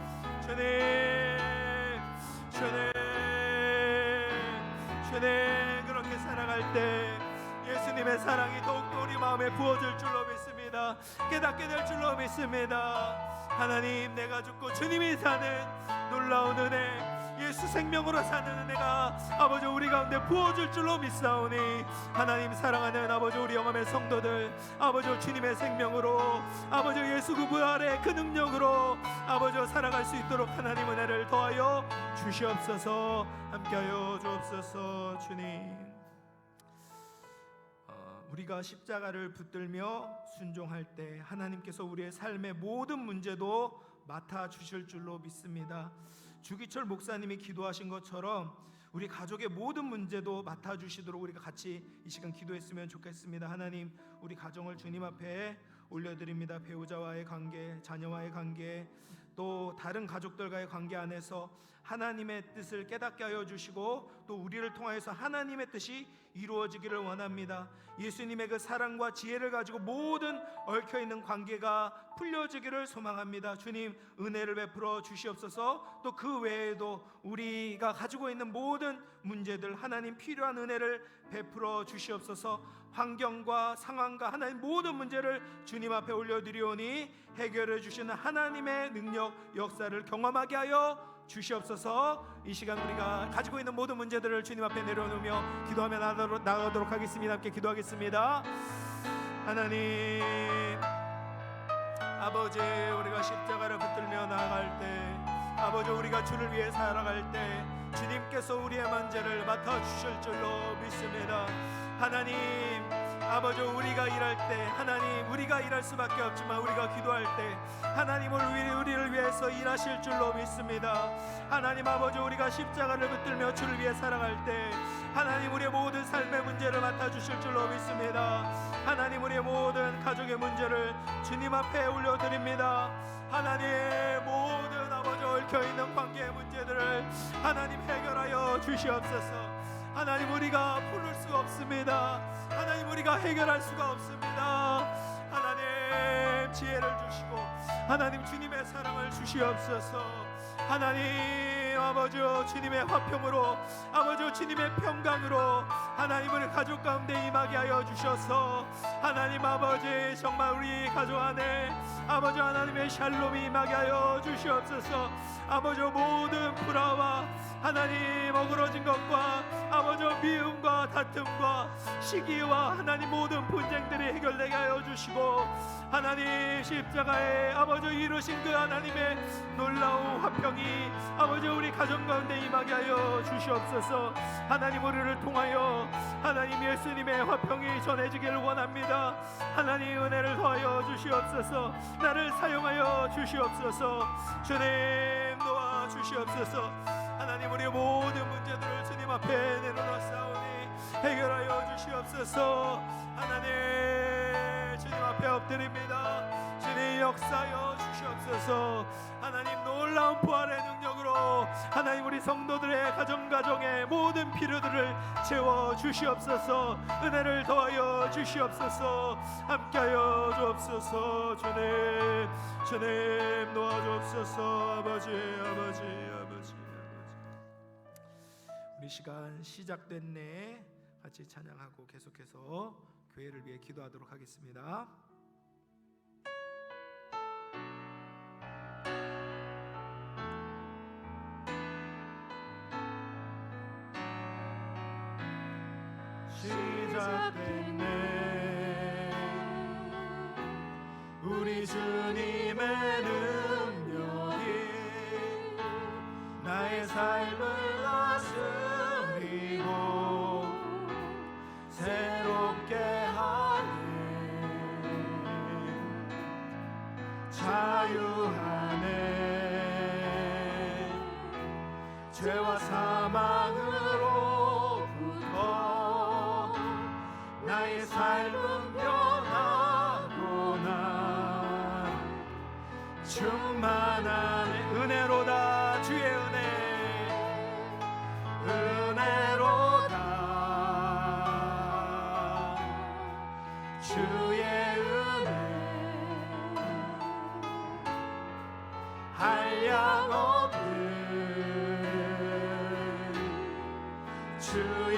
주님 그렇게 살아갈 때 예수님의 사랑이 더욱더 우리 마음에 부어질 줄로 믿습니다. 깨닫게 될 줄로 믿습니다. 하나님 내가 죽고 주님이 사는 놀라운 은혜 예수 생명으로 사는 은혜가 아버지 우리 가운데 부어질 줄로 믿사오니 하나님 사랑하는 아버지 우리 영암의 성도들 아버지 주님의 생명으로 아버지 예수 그 부활의 그 능력으로 아버지 살아갈 수 있도록 하나님 은혜를 더하여 주시옵소서. 함께하여 주옵소서. 주님 우리가 십자가를 붙들며 순종할 때 하나님께서 우리의 삶의 모든 문제도 맡아주실 줄로 믿습니다. 주기철 목사님이 기도하신 것처럼 우리 가족의 모든 문제도 맡아주시도록 우리가 같이 이 시간 기도했으면 좋겠습니다. 하나님 우리 가정을 주님 앞에 올려드립니다. 배우자와의 관계, 자녀와의 관계, 또 다른 가족들과의 관계 안에서 하나님의 뜻을 깨닫게 하여 주시고 또 우리를 통하여서 하나님의 뜻이 이루어지기를 원합니다. 예수님의 그 사랑과 지혜를 가지고 모든 얽혀있는 관계가 풀려지기를 소망합니다. 주님, 은혜를 베풀어 주시옵소서. 또 그 외에도 우리가 가지고 있는 모든 문제들, 하나님 필요한 은혜를 베풀어 주시옵소서. 환경과 상황과 하나님 모든 문제를 주님 앞에 올려드리오니 해결해 주시는 하나님의 능력 역사를 경험하게 하여 주시옵소서. 이 시간 우리가 가지고 있는 모든 문제들을 주님 앞에 내려놓으며 기도하며 나가도록 하겠습니다. 함께 기도하겠습니다. 하나님 아버지, 우리가 십자가를 붙들며 나아갈 때, 아버지 우리가 주를 위해 살아갈 때 주님께서 우리의 문제를 맡아주실 줄로 믿습니다. 하나님 아버지, 우리가 일할 때 하나님 우리가 일할 수밖에 없지만 우리가 기도할 때 하나님을 우리를 위해서 일하실 줄로 믿습니다. 하나님 아버지, 우리가 십자가를 붙들며 주를 위해 살아갈 때 하나님 우리의 모든 삶의 문제를 맡아주실 줄로 믿습니다. 하나님 우리의 모든 가족의 문제를 주님 앞에 올려드립니다. 하나님 모든 아버지 얽혀있는 관계의 문제들을 하나님 해결하여 주시옵소서. 하나님 우리가 풀을 수가 없습니다. 하나님 우리가 해결할 수가 없습니다. 하나님 지혜를 주시고 하나님 주님의 사랑을 주시옵소서. 하나님 아버지 주님의 화평으로, 아버지 주님의 평강으로 하나님 우리 가족 가운데 임하게 하여 주셔서 하나님 아버지 정말 우리 가족 안에 아버지 하나님의 샬롬이 임하게 하여 주시옵소서. 아버지 모든 불화와 하나님 어그러진 것과 아버지 미움과 다툼과 시기와 하나님 모든 분쟁들이 해결되게 하여 주시고 하나님 십자가에 아버지 이루신 그 하나님의 놀라운 화평이 아버지 우리 가정 가운데 임하게 하여 주시옵소서. 하나님 우리를 통하여 하나님 예수님의 화평이 전해지기를 원합니다. 하나님 은혜를 더하여 주시옵소서. 나를 사용하여 주시옵소서. 주님 도와 주시옵소서. 하나님 우리의 모든 문제들을 주님 앞에 내려놓사오니 해결하여 주시옵소서. 하나님 주님 앞에 엎드립니다. 주님 역사하여 주시옵소서. 하나님 놀라운 부활의 능력으로 하나님 우리 성도들의 가정의 모든 필요들을 채워 주시옵소서. 은혜를 더하여 주시옵소서. 함께하여 주옵소서. 주님 도와주옵소서. 아버지 우리 시간 시작됐네. 같이 찬양하고 계속해서 교회를 위해 기도하도록 하겠습니다. 시작됐네. 우리 주님의 능력이 나의 삶을 다스리고 새롭게 하네. 자유하네. 죄와 사망으로부터 나의 삶은 변하구나. 충만하네. 은혜로다. 주의 은혜로다. 주의 은혜 한량없는 주의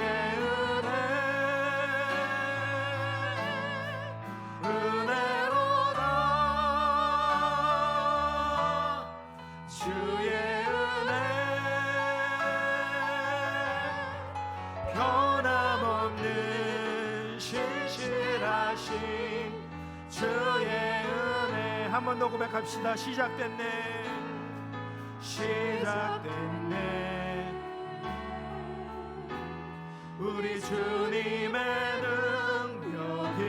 은혜로다. 주의 은혜 변함없는 신실하신 주의 은혜. 한 번 더 고백합시다. 시작됐네. 우리 주님의 능력이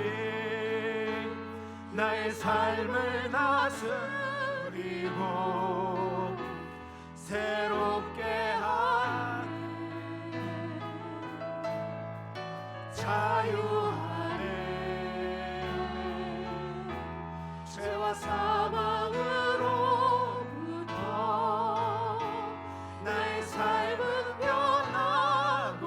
나의 삶을 다스리고 새롭게 하네. 자유하네. 죄와 사망으로부터 나의 삶은 변하구나.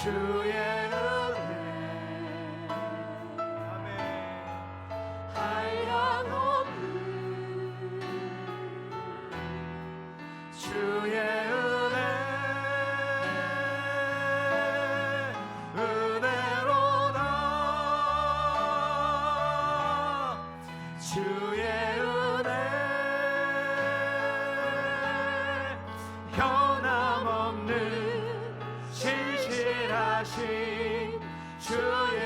주의 은혜 아멘 한량없는 주의 은혜 은혜로다 주의 은혜 변함없는 신실하신 주의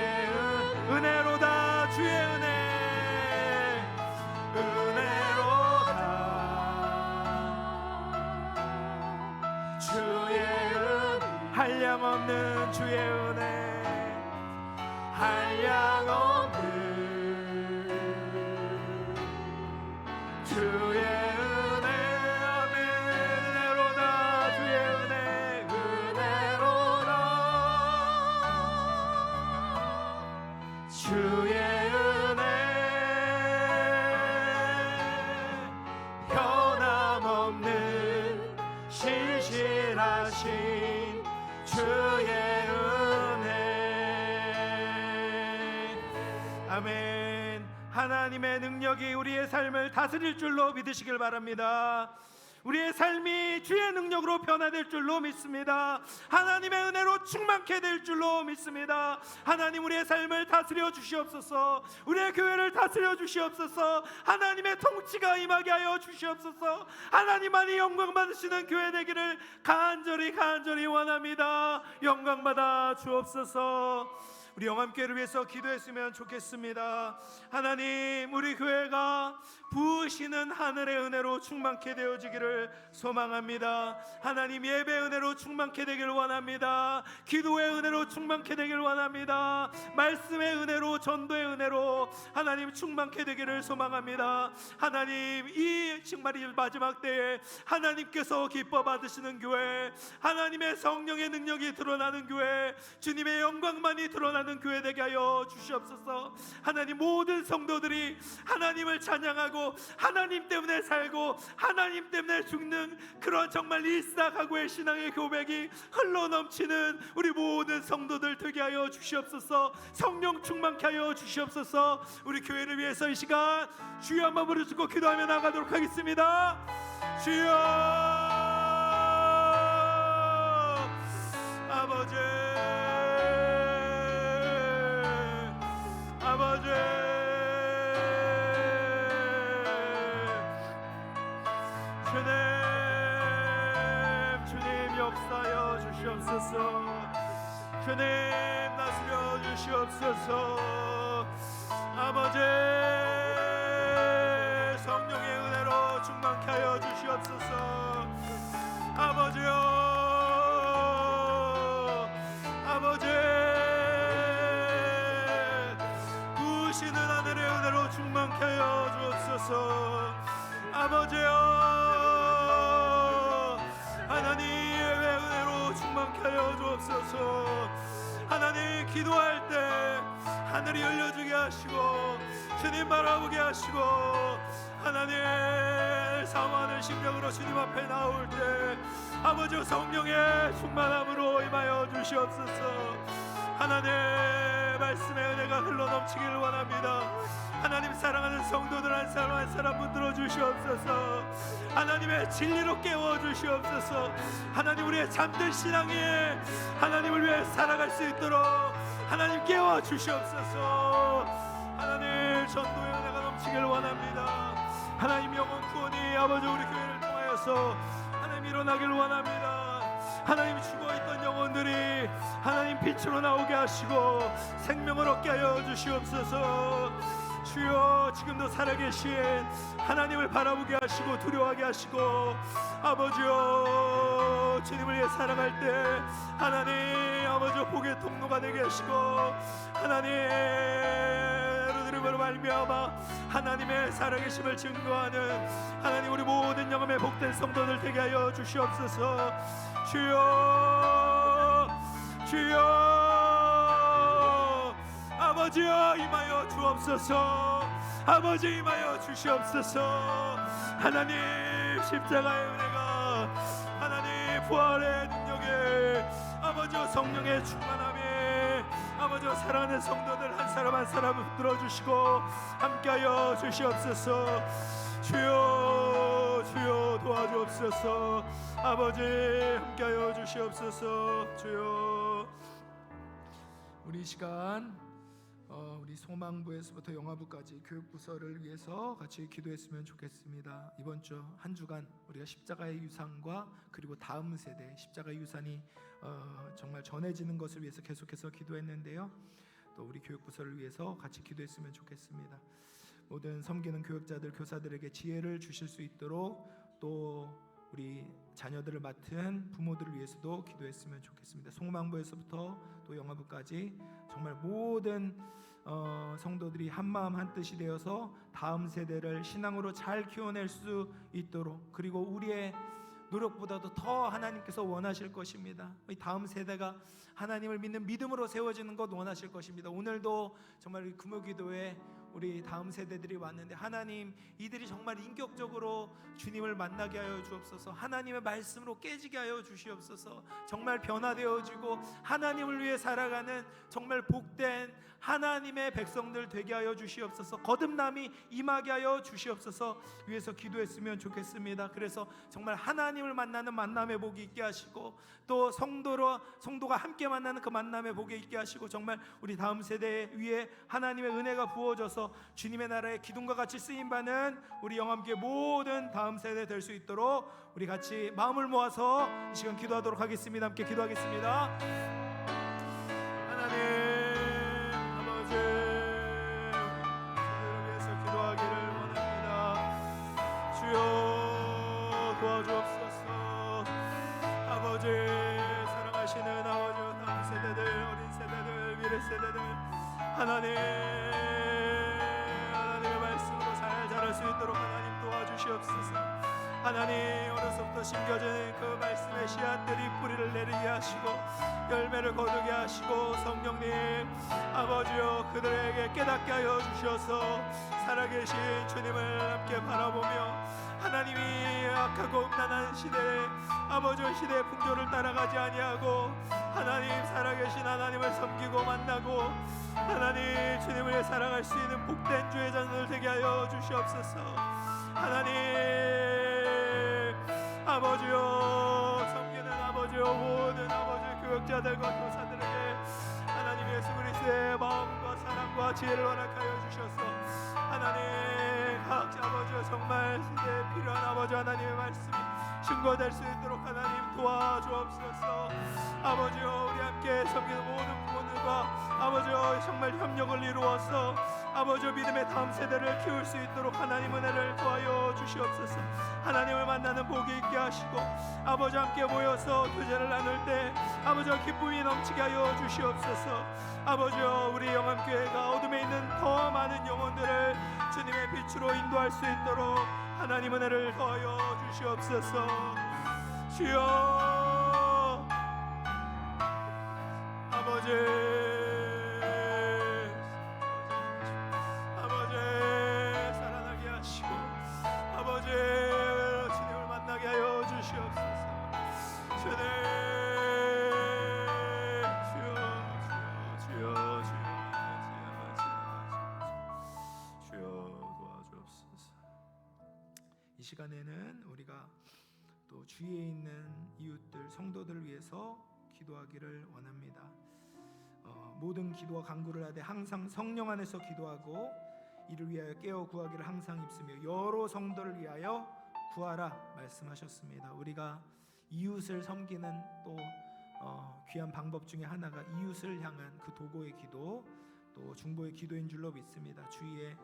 은혜로다 주의 은혜 은혜로다 주의 한량없는 주의 은혜 한량없는 주의 은혜 아멘 은혜로다 주의 은혜 은혜로다 주의 은혜 변함없는 신실하신 주의 은혜 아멘 하나님의 능력이 우리의 삶을 다스릴 줄로 믿으시길 바랍니다. 우리의 삶이 주의 능력으로 변화될 줄로 믿습니다. 하나님의 은혜로 충만케 될 줄로 믿습니다. 하나님 우리의 삶을 다스려 주시옵소서. 우리의 교회를 다스려 주시옵소서. 하나님의 통치가 임하게 하여 주시옵소서. 하나님만이 영광 받으시는 교회 되기를 간절히 원합니다. 영광 받아 주옵소서. 우리 영암교회를 위해서 기도했으면 좋겠습니다. 하나님 우리 교회가 부으시는 하늘의 은혜로 충만케 되어지기를 소망합니다. 하나님 예배 은혜로 충만케 되기를 원합니다. 기도의 은혜로 충만케 되기를 원합니다. 말씀의 은혜로 전도의 은혜로 하나님 충만케 되기를 소망합니다. 하나님 이 정말 이 마지막 때에 하나님께서 기뻐 받으시는 교회, 하나님의 성령의 능력이 드러나는 교회, 주님의 영광만이 드러나는 교회 되게 하여 주시옵소서. 하나님 모든 성도들이 하나님을 찬양하고 하나님 때문에 살고 하나님 때문에 죽는 그런 정말 일사각오의 신앙의 고백이 흘러넘치는 우리 모든 성도들 되게 하여 주시옵소서. 성령 충만케 하여 주시옵소서. 우리 교회를 위해서 이 시간 주여 한번 부르짖고 기도하며 나가도록 하겠습니다. 주여 아버지 아버지 주님 역사하여 주시옵소서. 주님 다스려 주시옵소서. 아버지 성령의 은혜로 충만케 하여 주시옵소서. 아버지여 아버지 부으시는 하늘의 은혜로 충만케 하여 주옵소서. 아버지여 하나님 예배 은혜로 충만케 하여 주옵소서. 하나님 기도할 때 하늘이 열려주게 하시고 주님 바라보게 하시고 하나님 사모하는 심령으로 주님 앞에 나올 때 아버지 성령의 충만함으로 임하여 주시옵소서. 하나님 말씀의 은혜가 흘러넘치기를 원합니다. 하나님 사랑하는 성도들 한 사람 한 사람 붙들어 주시옵소서. 하나님의 진리로 깨워 주시옵소서. 하나님 우리의 잠든 신앙에 하나님을 위해 살아갈 수 있도록 하나님 깨워 주시옵소서. 하나님 전도의 은혜가 넘치기를 원합니다. 하나님 영혼 구원이 아버지 우리 교회를 통하여서 하나님 일어나기를 원합니다. 하나님 죽어있던 영혼들이 하나님 빛으로 나오게 하시고 생명을 얻게 하여 주시옵소서. 주여 지금도 살아계신 하나님을 바라보게 하시고 두려워하게 하시고 아버지여 주님을 위해 살아갈 때 하나님 아버지 복의 통로가 되게 하시고 하나님 들음으로 말미암아 하나님의 살아계심을 증거하는 하나님 우리 모든 영혼의 복된 성도들 되게 하여 주시옵소서. 주여 주여 아버지여 임하여 주옵소서. 아버지 임하여 주시옵소서. 하나님 십자가의 은혜가 하나님 부활의 능력에 아버지 성령의 충만함에 아버지 사랑하는 성도들 한 사람 한 사람 붙들어 주시고 함께하여 주시옵소서. 주여 주여 도와주옵소서. 아버지 함께하여 주시옵소서. 주여 우리 시간 우리 소망부에서부터 영화부까지 교육부서를 위해서 같이 기도했으면 좋겠습니다. 이번 주 한 주간 우리가 십자가의 유산과 그리고 다음 세대 십자가의 유산이 정말 전해지는 것을 위해서 계속해서 기도했는데요. 또 우리 교육부서를 위해서 같이 기도했으면 좋겠습니다. 모든 섬기는 교육자들 교사들에게 지혜를 주실 수 있도록 또 우리 자녀들을 맡은 부모들을 위해서도 기도했으면 좋겠습니다. 소망부에서부터 또 영화부까지 정말 모든 성도들이 한마음 한뜻이 되어서 다음 세대를 신앙으로 잘 키워낼 수 있도록, 그리고 우리의 노력보다도 더 하나님께서 원하실 것입니다. 이 다음 세대가 하나님을 믿는 믿음으로 세워지는 것 원하실 것입니다. 오늘도 정말 우리 금요기도에 우리 다음 세대들이 왔는데 하나님, 이들이 정말 인격적으로 주님을 만나게 하여 주옵소서. 하나님의 말씀으로 깨지게 하여 주시옵소서. 정말 변화되어지고 하나님을 위해 살아가는 정말 복된 하나님의 백성들 되게 하여 주시옵소서. 거듭남이 임하게 하여 주시옵소서. 위해서 기도했으면 좋겠습니다. 그래서 정말 하나님을 만나는 만남의 복이 있게 하시고 또 성도가 함께 만나는 그 만남의 복이 있게 하시고 정말 우리 다음 세대 위에 하나님의 은혜가 부어져서 주님의 나라의 기둥과 같이 쓰임받는 우리 영암교회 모든 다음 세대 될 수 있도록 우리 같이 마음을 모아서 이 시간 기도하도록 하겠습니다. 함께 기도하겠습니다. 하나님 아버지, 우리를 위해서 기도하기를 원합니다. 주여 도와주옵소서. 아버지, 사랑하시는 아버지, 다음 세대들, 어린 세대들, 미래 세대들 하나님의 말씀으로 잘 자랄 수 있도록 하나님 도와주시옵소서. 하나님, 어려서부터 심겨진 그 말씀의 씨앗들이 뿌리를 내리게 하시고 열매를 거두게 하시고 성령님 아버지여 그들에게 깨닫게 하여 주셔서 살아계신 주님을 함께 바라보며 하나님이 악하고 음란한 시대에 아버지의 시대의 풍조를 따라가지 아니하고 하나님 살아계신 하나님을 섬기고 만나고 하나님 주님을 위해 살아갈 수 있는 복된 주의 자녀들 되게 하여 주시옵소서. 하나님 아버지여, 섬기는 아버지여, 모든 아버지 교육자들과 교사들에게 하나님 예수 그리스도의 마음과 사랑과 지혜를 허락하여 주셔서 하나님 각자 아버지여 정말 시대에 필요한 아버지 하나님의 말씀이 증거될 수 있도록 하나님 도와주옵소서. 아버지여, 우리 함께 섬기는 모든 부모들과 아버지여 정말 협력을 이루어서 아버지여 믿음의 다음 세대를 키울 수 있도록 하나님 은혜를 도와여 주시옵소서. 하나님을 만나는 복이 있게 하시고 아버지 함께 모여서 교제를 나눌 때 아버지여 기쁨이 넘치게 하여 주시옵소서. 아버지여, 우리 영암교회가 어둠에 있는 더 많은 영혼들을 주님의 빛으로 인도할 수 있도록 하나님 은혜를 더하여 주시옵소서. 주여 아버지, 살아나게 하시고 아버지 주님을 만나게 하여 주시옵소서. 주님, 주여 도와주옵소서. 이 시간에는 우리가 또 주위에 있는 이웃들 성도들을 위해서 기도하기를 원합니다. 모든 기도와 간구를 하되 항상 성령 안에서 기도하고 이를 위하여 깨어 구하기를 항상 입으며 여러 성도를 위하여 구하라 말씀하셨습니다. 우리가 이웃을 섬기는 또 귀한 방법 중에 하나가 이웃을 향한 그 도고의 기도, 또 중보의 기도인 줄로 믿습니다. 주위에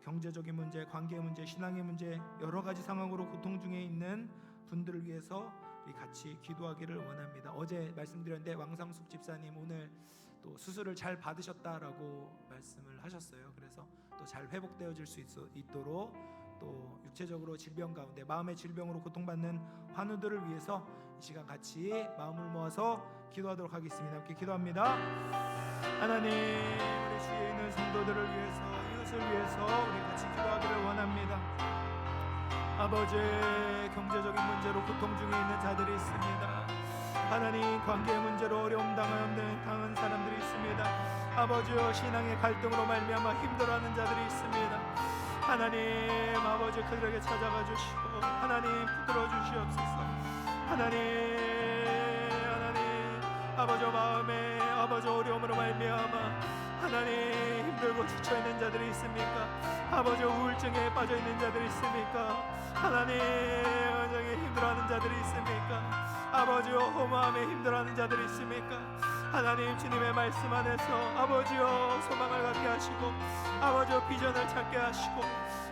경제적인 문제, 관계 문제, 신앙의 문제, 여러 가지 상황으로 고통 중에 있는 분들을 위해서 우리 같이 기도하기를 원합니다. 어제 말씀드렸는데 왕상숙 집사님 오늘 또 수술을 잘 받으셨다라고 말씀을 하셨어요. 그래서 또 잘 회복되어질 수 있도록 또 육체적으로 질병 가운데 마음의 질병으로 고통받는 환우들을 위해서 이 시간 같이 마음을 모아서 기도하도록 하겠습니다. 함께 기도합니다. 하나님, 우리 주위에 있는 성도들을 위해서, 이웃을 위해서 우리 같이 기도하기를 원합니다. 아버지 경제적인 문제로 고통 중에 있는 자들이 있습니다. 하나님 관계의 문제로 어려움 당한 사람들이 있습니다. 아버지여 신앙의 갈등으로 말미암아 힘들어하는 자들이 있습니다. 하나님 아버지 그들에게 찾아가 주시고 하나님 붙들어 주시옵소서. 하나님 아버지 마음에 아버지 어려움으로 말미암아 하나님 힘들고 지쳐있는 자들이 있습니까? 아버지 우울증에 빠져있는 자들이 있습니까? 하나님 완전히 힘들어하는 자들이 있습니까? 아버지여 허무함에 힘들어하는 자들이 있습니까? 하나님 주님의 말씀 안에서 아버지여 소망을 갖게 하시고 아버지여 비전을 찾게 하시고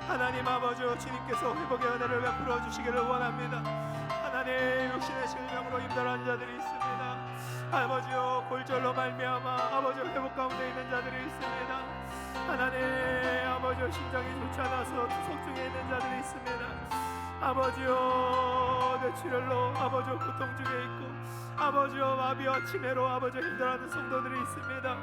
하나님 아버지여 주님께서 회복의 은혜를 베풀어 주시기를 원합니다. 하나님 육신의 질병으로 힘들어하는 자들이 있습니다. 아버지여 골절로 말미암아 아버지여 회복 가운데 있는 자들이 있습니다. 하나님 아버지여 심장이 좋지 않아서 투석 중에 있는 자들이 있습니다. 아버지여 뇌출혈로 아버지여 고통 중에 있고 아버지여 마비와 치매로 아버지여 힘들어하는 성도들이 있습니다.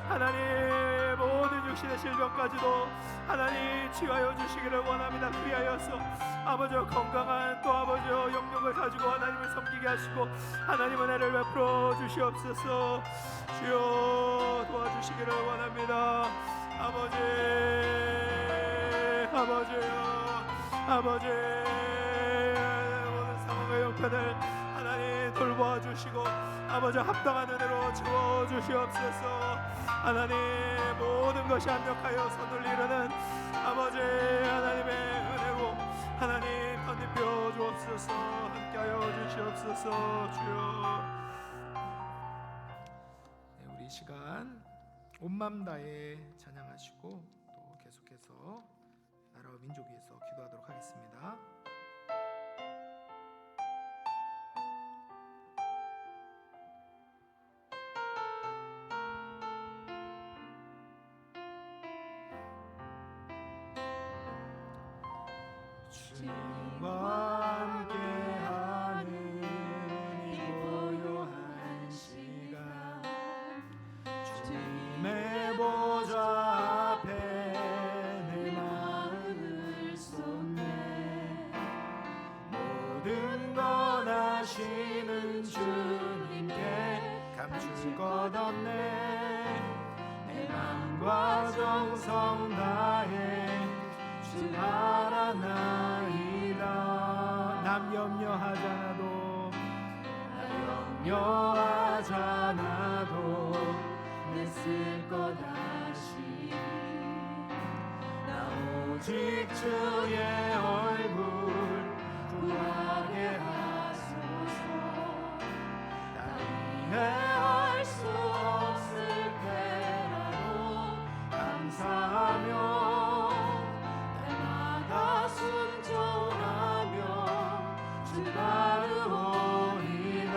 하나님 모든 육신의 질병까지도 하나님 치유하여 주시기를 원합니다. 그리하여서 아버지여 건강한 또 아버지여 영역을 가지고 하나님을 섬기게 하시고 하나님 은혜를 베풀어 주시옵소서. 주여 도와주시기를 원합니다. 아버지 모든 상황의 형편을 하나님 돌보아 주시고 아버지 합당한 은혜로 채워 주시옵소서. 하나님 모든 것이 합력하여 선을 이루는 아버지 하나님의 은혜로 하나님 덧입혀 주옵소서. 함께하여 주시옵소서. 주여 우리 시간 온맘 다해 찬양하시고 또 계속해서 나라와 민족 위해서 기도하도록 하겠습니다. 주님과 함께하는 이 고요한 시간 주님의 보좌 앞에 내 마음을 쏟네. 모든 것 아시는 주님께 감출 것 없네. 내 마음과 정성 다해 주 바라나이다. 남 염려하잖아도 내 쓸 것 아시니 나 오직 주의 얼굴 구하게 하소서. 나 이해할 수 없을 때라도 감사하며 순종하며 주 따르오리다.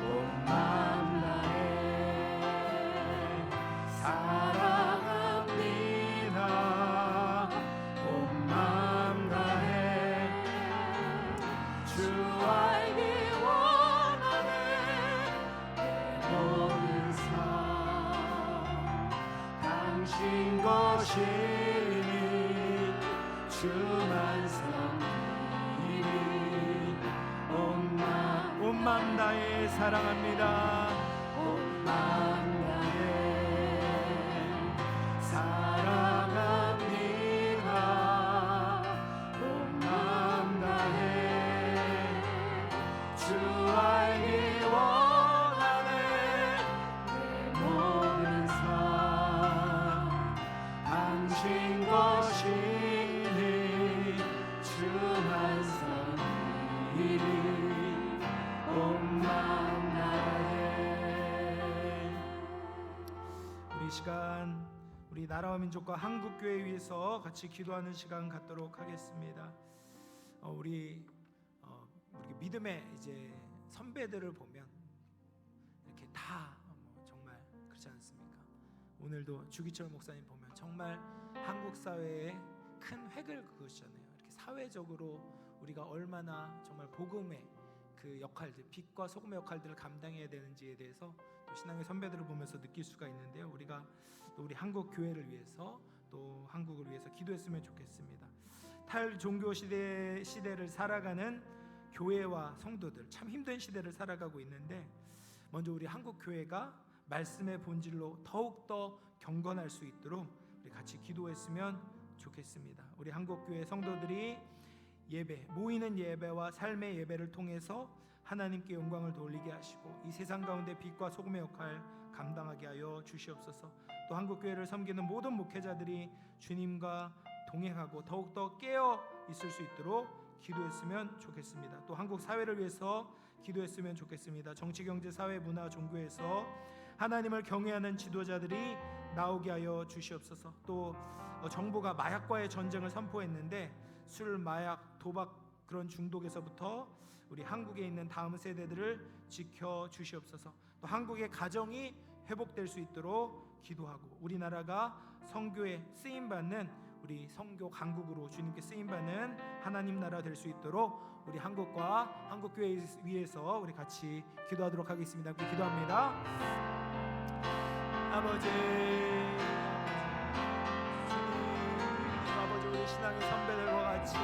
온 마음 다해 사랑합니다. 온 마음 다해 주 알기 원하네. 내 모든 삶 당신 것이니 주만 섬기리. 온 마음 다해 사랑합니다. 온 마음 다해 사랑합니다. 온 마음 다해 주 알기 원하네. 내 모든 삶 당신 것이니 주만 섬기리. 온 마음 다해. 우리 시간 우리 나라와 민족과 한국교회 위해서 같이 기도하는 시간 갖도록 하겠습니다. 우리 믿음의 이제 선배들을 보면 이렇게 다 정말 그렇지 않습니까? 오늘도 주기철 목사님 보면 정말 한국 사회에 큰 획을 그으셨잖아요. 이렇게 사회적으로 우리가 얼마나 정말 복음의 그 역할들, 빛과 소금의 역할들을 감당해야 되는지에 대해서 또 신앙의 선배들을 보면서 느낄 수가 있는데요. 우리가 또 우리 한국 교회를 위해서 또 한국을 위해서 기도했으면 좋겠습니다. 탈종교 시대를 살아가는 교회와 성도들, 참 힘든 시대를 살아가고 있는데, 먼저 우리 한국 교회가 말씀의 본질로 더욱더 경건할 수 있도록 우리 같이 기도했으면 좋겠습니다. 우리 한국 교회 성도들이 예배, 모이는 예배와 삶의 예배를 통해서 하나님께 영광을 돌리게 하시고 이 세상 가운데 빛과 소금의 역할 감당하게 하여 주시옵소서. 또 한국 교회를 섬기는 모든 목회자들이 주님과 동행하고 더욱더 깨어 있을 수 있도록 기도했으면 좋겠습니다. 또 한국 사회를 위해서 기도했으면 좋겠습니다. 정치, 경제, 사회, 문화, 종교에서 하나님을 경외하는 지도자들이 나오게 하여 주시옵소서. 또 정부가 마약과의 전쟁을 선포했는데 술, 마약, 도박 그런 중독에서부터 우리 한국에 있는 다음 세대들을 지켜 주시옵소서. 또 한국의 가정이 회복될 수 있도록 기도하고 우리나라가 성교에 쓰임받는 우리 성교 강국으로 주님께 쓰임받는 하나님 나라 될 수 있도록 우리 한국과 한국교회 위해서 우리 같이 기도하도록 하겠습니다. 함께 기도합니다. 아버지, 아버지 우리 신앙의 선배들과 같이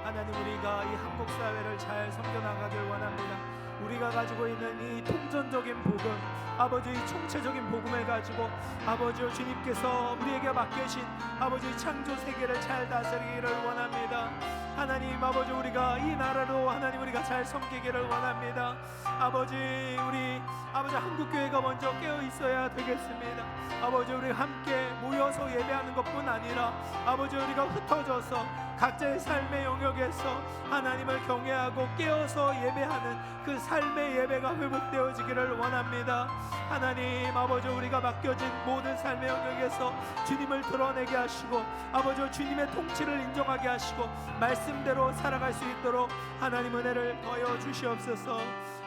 하나님 우리가 이 한국 사회를 잘 섬겨나가길 원합니다. 우리가 가지고 있는 이 통전적인 복음, 아버지 이 총체적인 복음을 가지고 아버지 주님께서 우리에게 맡기신 아버지 창조 세계를 잘 다스리기를 원합니다. 하나님 아버지 우리가 이 나라로 하나님 우리가 잘 섬기기를 원합니다. 아버지 우리 아버지 한국교회가 먼저 깨어 있어야 되겠습니다. 아버지 우리 함께 모여서 예배하는 것뿐 아니라 아버지 우리가 흩어져서 각자의 삶의 영역에서 하나님을 경외하고 깨어서 예배하는 그 삶의 예배가 회복되어지기를 원합니다. 하나님 아버지 우리가 맡겨진 모든 삶의 영역에서 주님을 드러내게 하시고 아버지 주님의 통치를 인정하게 하시고 말씀대로 살아갈 수 있도록 하나님 은혜를 더하여 주시옵소서.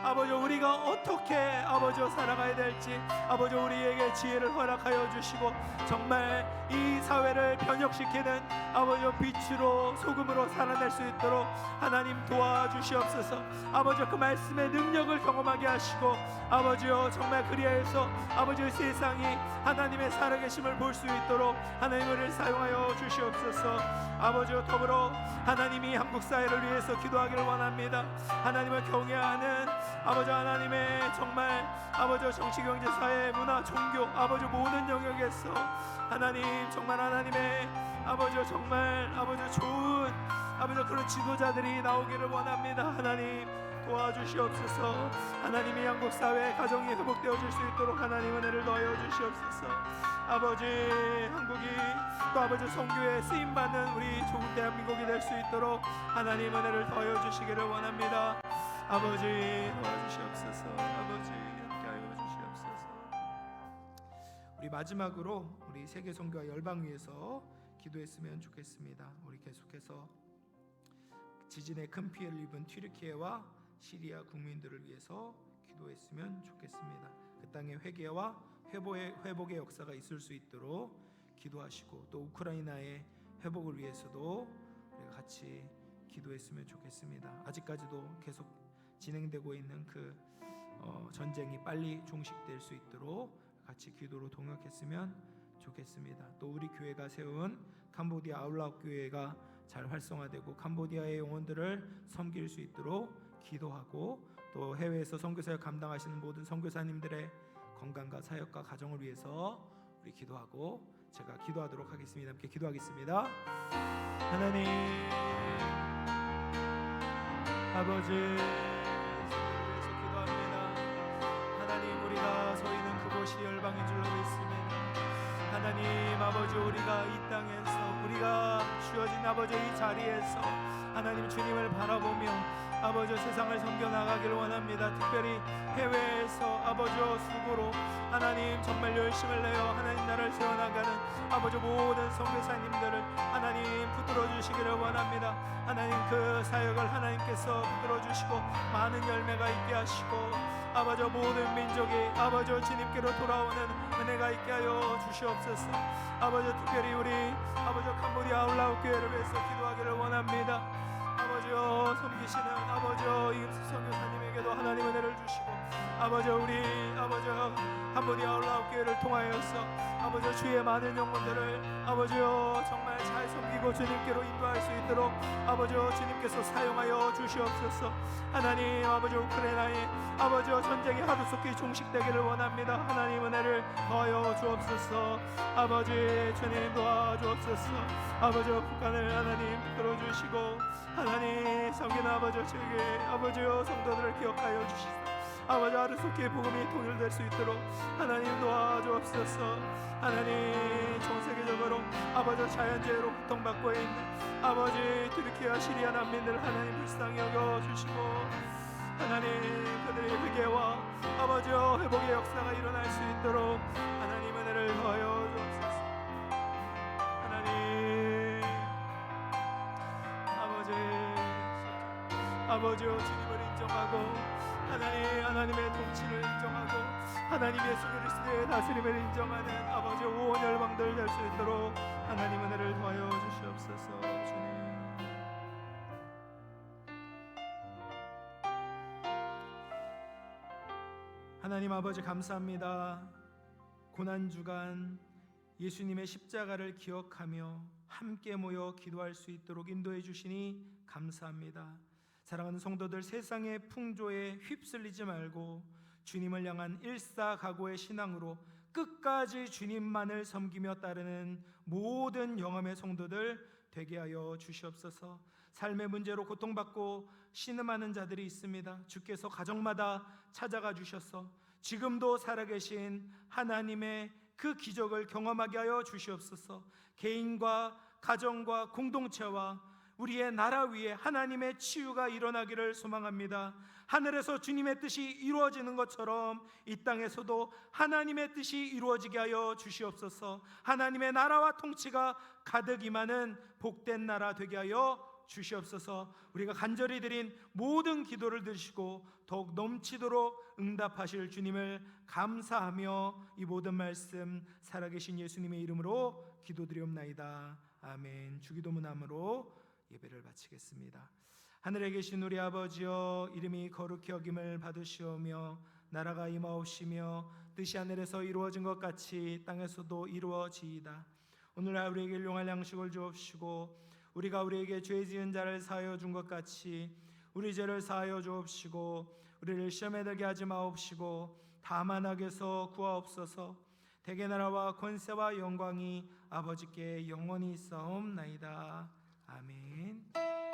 아버지 우리가 어떻게 아버지 살아가야 될지 아버지 우리에게 지혜를 허락하여 주시고 정말 이 사회를 변혁시키는 아버지 빛으로 소금으로 살아낼 수 있도록 하나님 도와주시옵소서. 아버지 그 말씀의 능력을 경험하게 하시고 아버지여 정말 그리하여서 아버지 세상이 하나님의 살아계심을 볼 수 있도록 하나님을 사용하여 주시옵소서. 아버지여 더불어 하나님이 한국 사회를 위해서 기도하기를 원합니다. 하나님을 경외하는 아버지 하나님의 정말 아버지 정치, 경제, 사회, 문화, 종교 아버지 모든 영역에서 하나님 정말 하나님의 아버지 정말 아버지 좋은 아버지 그런 지도자들이 나오기를 원합니다. 하나님 도와주시옵소서. 하나님의 한국 사회 가정이 회복되어질 수 있도록 하나님 은혜를 더하여 주시옵소서. 아버지 한국이 또 아버지 성교에 쓰임받는 우리 조국 대한민국이 될 수 있도록 하나님 은혜를 더하여 주시기를 원합니다. 아버지 도와주시옵소서. 아버지 함께하여 주시옵소서. 우리 마지막으로 우리 세계 선교와 열방 위해서 기도했으면 좋겠습니다. 우리 계속해서 지진의 큰 피해를 입은 튀르키예와 시리아 국민들을 위해서 기도했으면 좋겠습니다. 그 땅의 회개와 회복의 역사가 있을 수 있도록 기도하시고 또 우크라이나의 회복을 위해서도 우리가 같이 기도했으면 좋겠습니다. 아직까지도 계속 진행되고 있는 그 전쟁이 빨리 종식될 수 있도록 같이 기도로 동역했으면 좋겠습니다. 또 우리 교회가 세운 캄보디아 아울라우 교회가 잘 활성화되고 캄보디아의 영혼들을 섬길 수 있도록 기도하고 또 해외에서 선교사역 감당하시는 모든 선교사님들의 건강과 사역과 가정을 위해서 우리 기도하고 제가 기도하도록 하겠습니다. 함께 기도하겠습니다. 하나님 아버지 위해서 기도합니다. 하나님 우리가 서 있는 그곳이 열방인 줄로 믿습니다. 하나님 아버지 우리가 이 땅에서 우리가 주어진 아버지 이 자리에서 하나님 주님을 바라보며 아버지 세상을 섬겨나가기를 원합니다. 특별히 해외에서 아버지 수고로 하나님 정말 열심을 내어 하나님 나라를 세워나가는 아버지 모든 선교사님들을 하나님 붙들어 주시기를 원합니다. 하나님 그 사역을 하나님께서 붙들어 주시고 많은 열매가 있게 하시고 아버지 모든 민족이 아버지 주님께로 돌아오는 은혜가 있게 하여 주시옵소서. 아버지 특별히 우리 아버지 캄보디아 아울라우 교회를 위해서 기도하기를 원합니다. 아버지여 섬기시는 아버지여 이금수 선교사님에게도 하나님 은혜를 주시고 아버지여 우리 아버지여 캄보디아 아울라우 교회를 통하여서 아버지여 주의 많은 영혼들을 아버지여 정말 잘 섬기고 주시고 주님께로 인도할 수 있도록 아버지여 주님께서 사용하여 주시옵소서. 하나님 아버지 우크라이나에 아버지여 전쟁이 하루속히 종식되기를 원합니다. 하나님 은혜를 더하여 주옵소서. 아버지 주님 도와주옵소서. 아버지여 북한을 하나님 들어주시고 하나님 섬기는 아버지여 저에게 아버지여 성도들을 기억하여 주시옵소서. 아버지 하루속히 복음이 통일될 수 있도록 하나님 도와주옵소서. 하나님 전 세계적으로 아버지 자연재해로 고통받고 있는 아버지 튀르키아 시리아 난민들 하나님 불쌍히 여겨주시고 하나님 그들의 회개와 아버지여 회복의 역사가 일어날 수 있도록 하나님 은혜를 더하여 주옵소서. 하나님 아버지여 주님을 인정하고 하나님의 통치를 인정하고 하나님 예수 그리스도의 다스림을 인정하는 아버지 온 열방들 될 수 있도록 하나님 은혜를 더하여 주시옵소서. 주님 하나님 아버지 감사합니다. 고난주간 예수님의 십자가를 기억하며 함께 모여 기도할 수 있도록 인도해 주시니 감사합니다. 사랑하는 성도들, 세상의 풍조에 휩쓸리지 말고 주님을 향한 일사각오의 신앙으로 끝까지 주님만을 섬기며 따르는 모든 영암의 성도들 되게 하여 주시옵소서. 삶의 문제로 고통받고 신음하는 자들이 있습니다. 주께서 가정마다 찾아가 주셔서 지금도 살아계신 하나님의 그 기적을 경험하게 하여 주시옵소서. 개인과 가정과 공동체와 우리의 나라 위에 하나님의 치유가 일어나기를 소망합니다. 하늘에서 주님의 뜻이 이루어지는 것처럼 이 땅에서도 하나님의 뜻이 이루어지게 하여 주시옵소서. 하나님의 나라와 통치가 가득 임하는 복된 나라 되게 하여 주시옵소서. 우리가 간절히 드린 모든 기도를 들으시고 더욱 넘치도록 응답하실 주님을 감사하며 이 모든 말씀 살아계신 예수님의 이름으로 기도드리옵나이다. 아멘. 주기도문함으로 예배를 마치겠습니다. 하늘에 계신 우리 아버지여, 이름이 거룩히 여김을 받으시오며 나라가 임하옵시며 뜻이 하늘에서 이루어진 것 같이 땅에서도 이루어지이다. 오늘날 우리에게 일용할 양식을 주옵시고 우리가 우리에게 죄 지은 자를 사하여 준 것 같이 우리 죄를 사하여 주옵시고 우리를 시험에 들게 하지 마옵시고 다만 악에서 구하옵소서. 대개 나라와 권세와 영광이 아버지께 영원히 있사옵나이다. 아멘.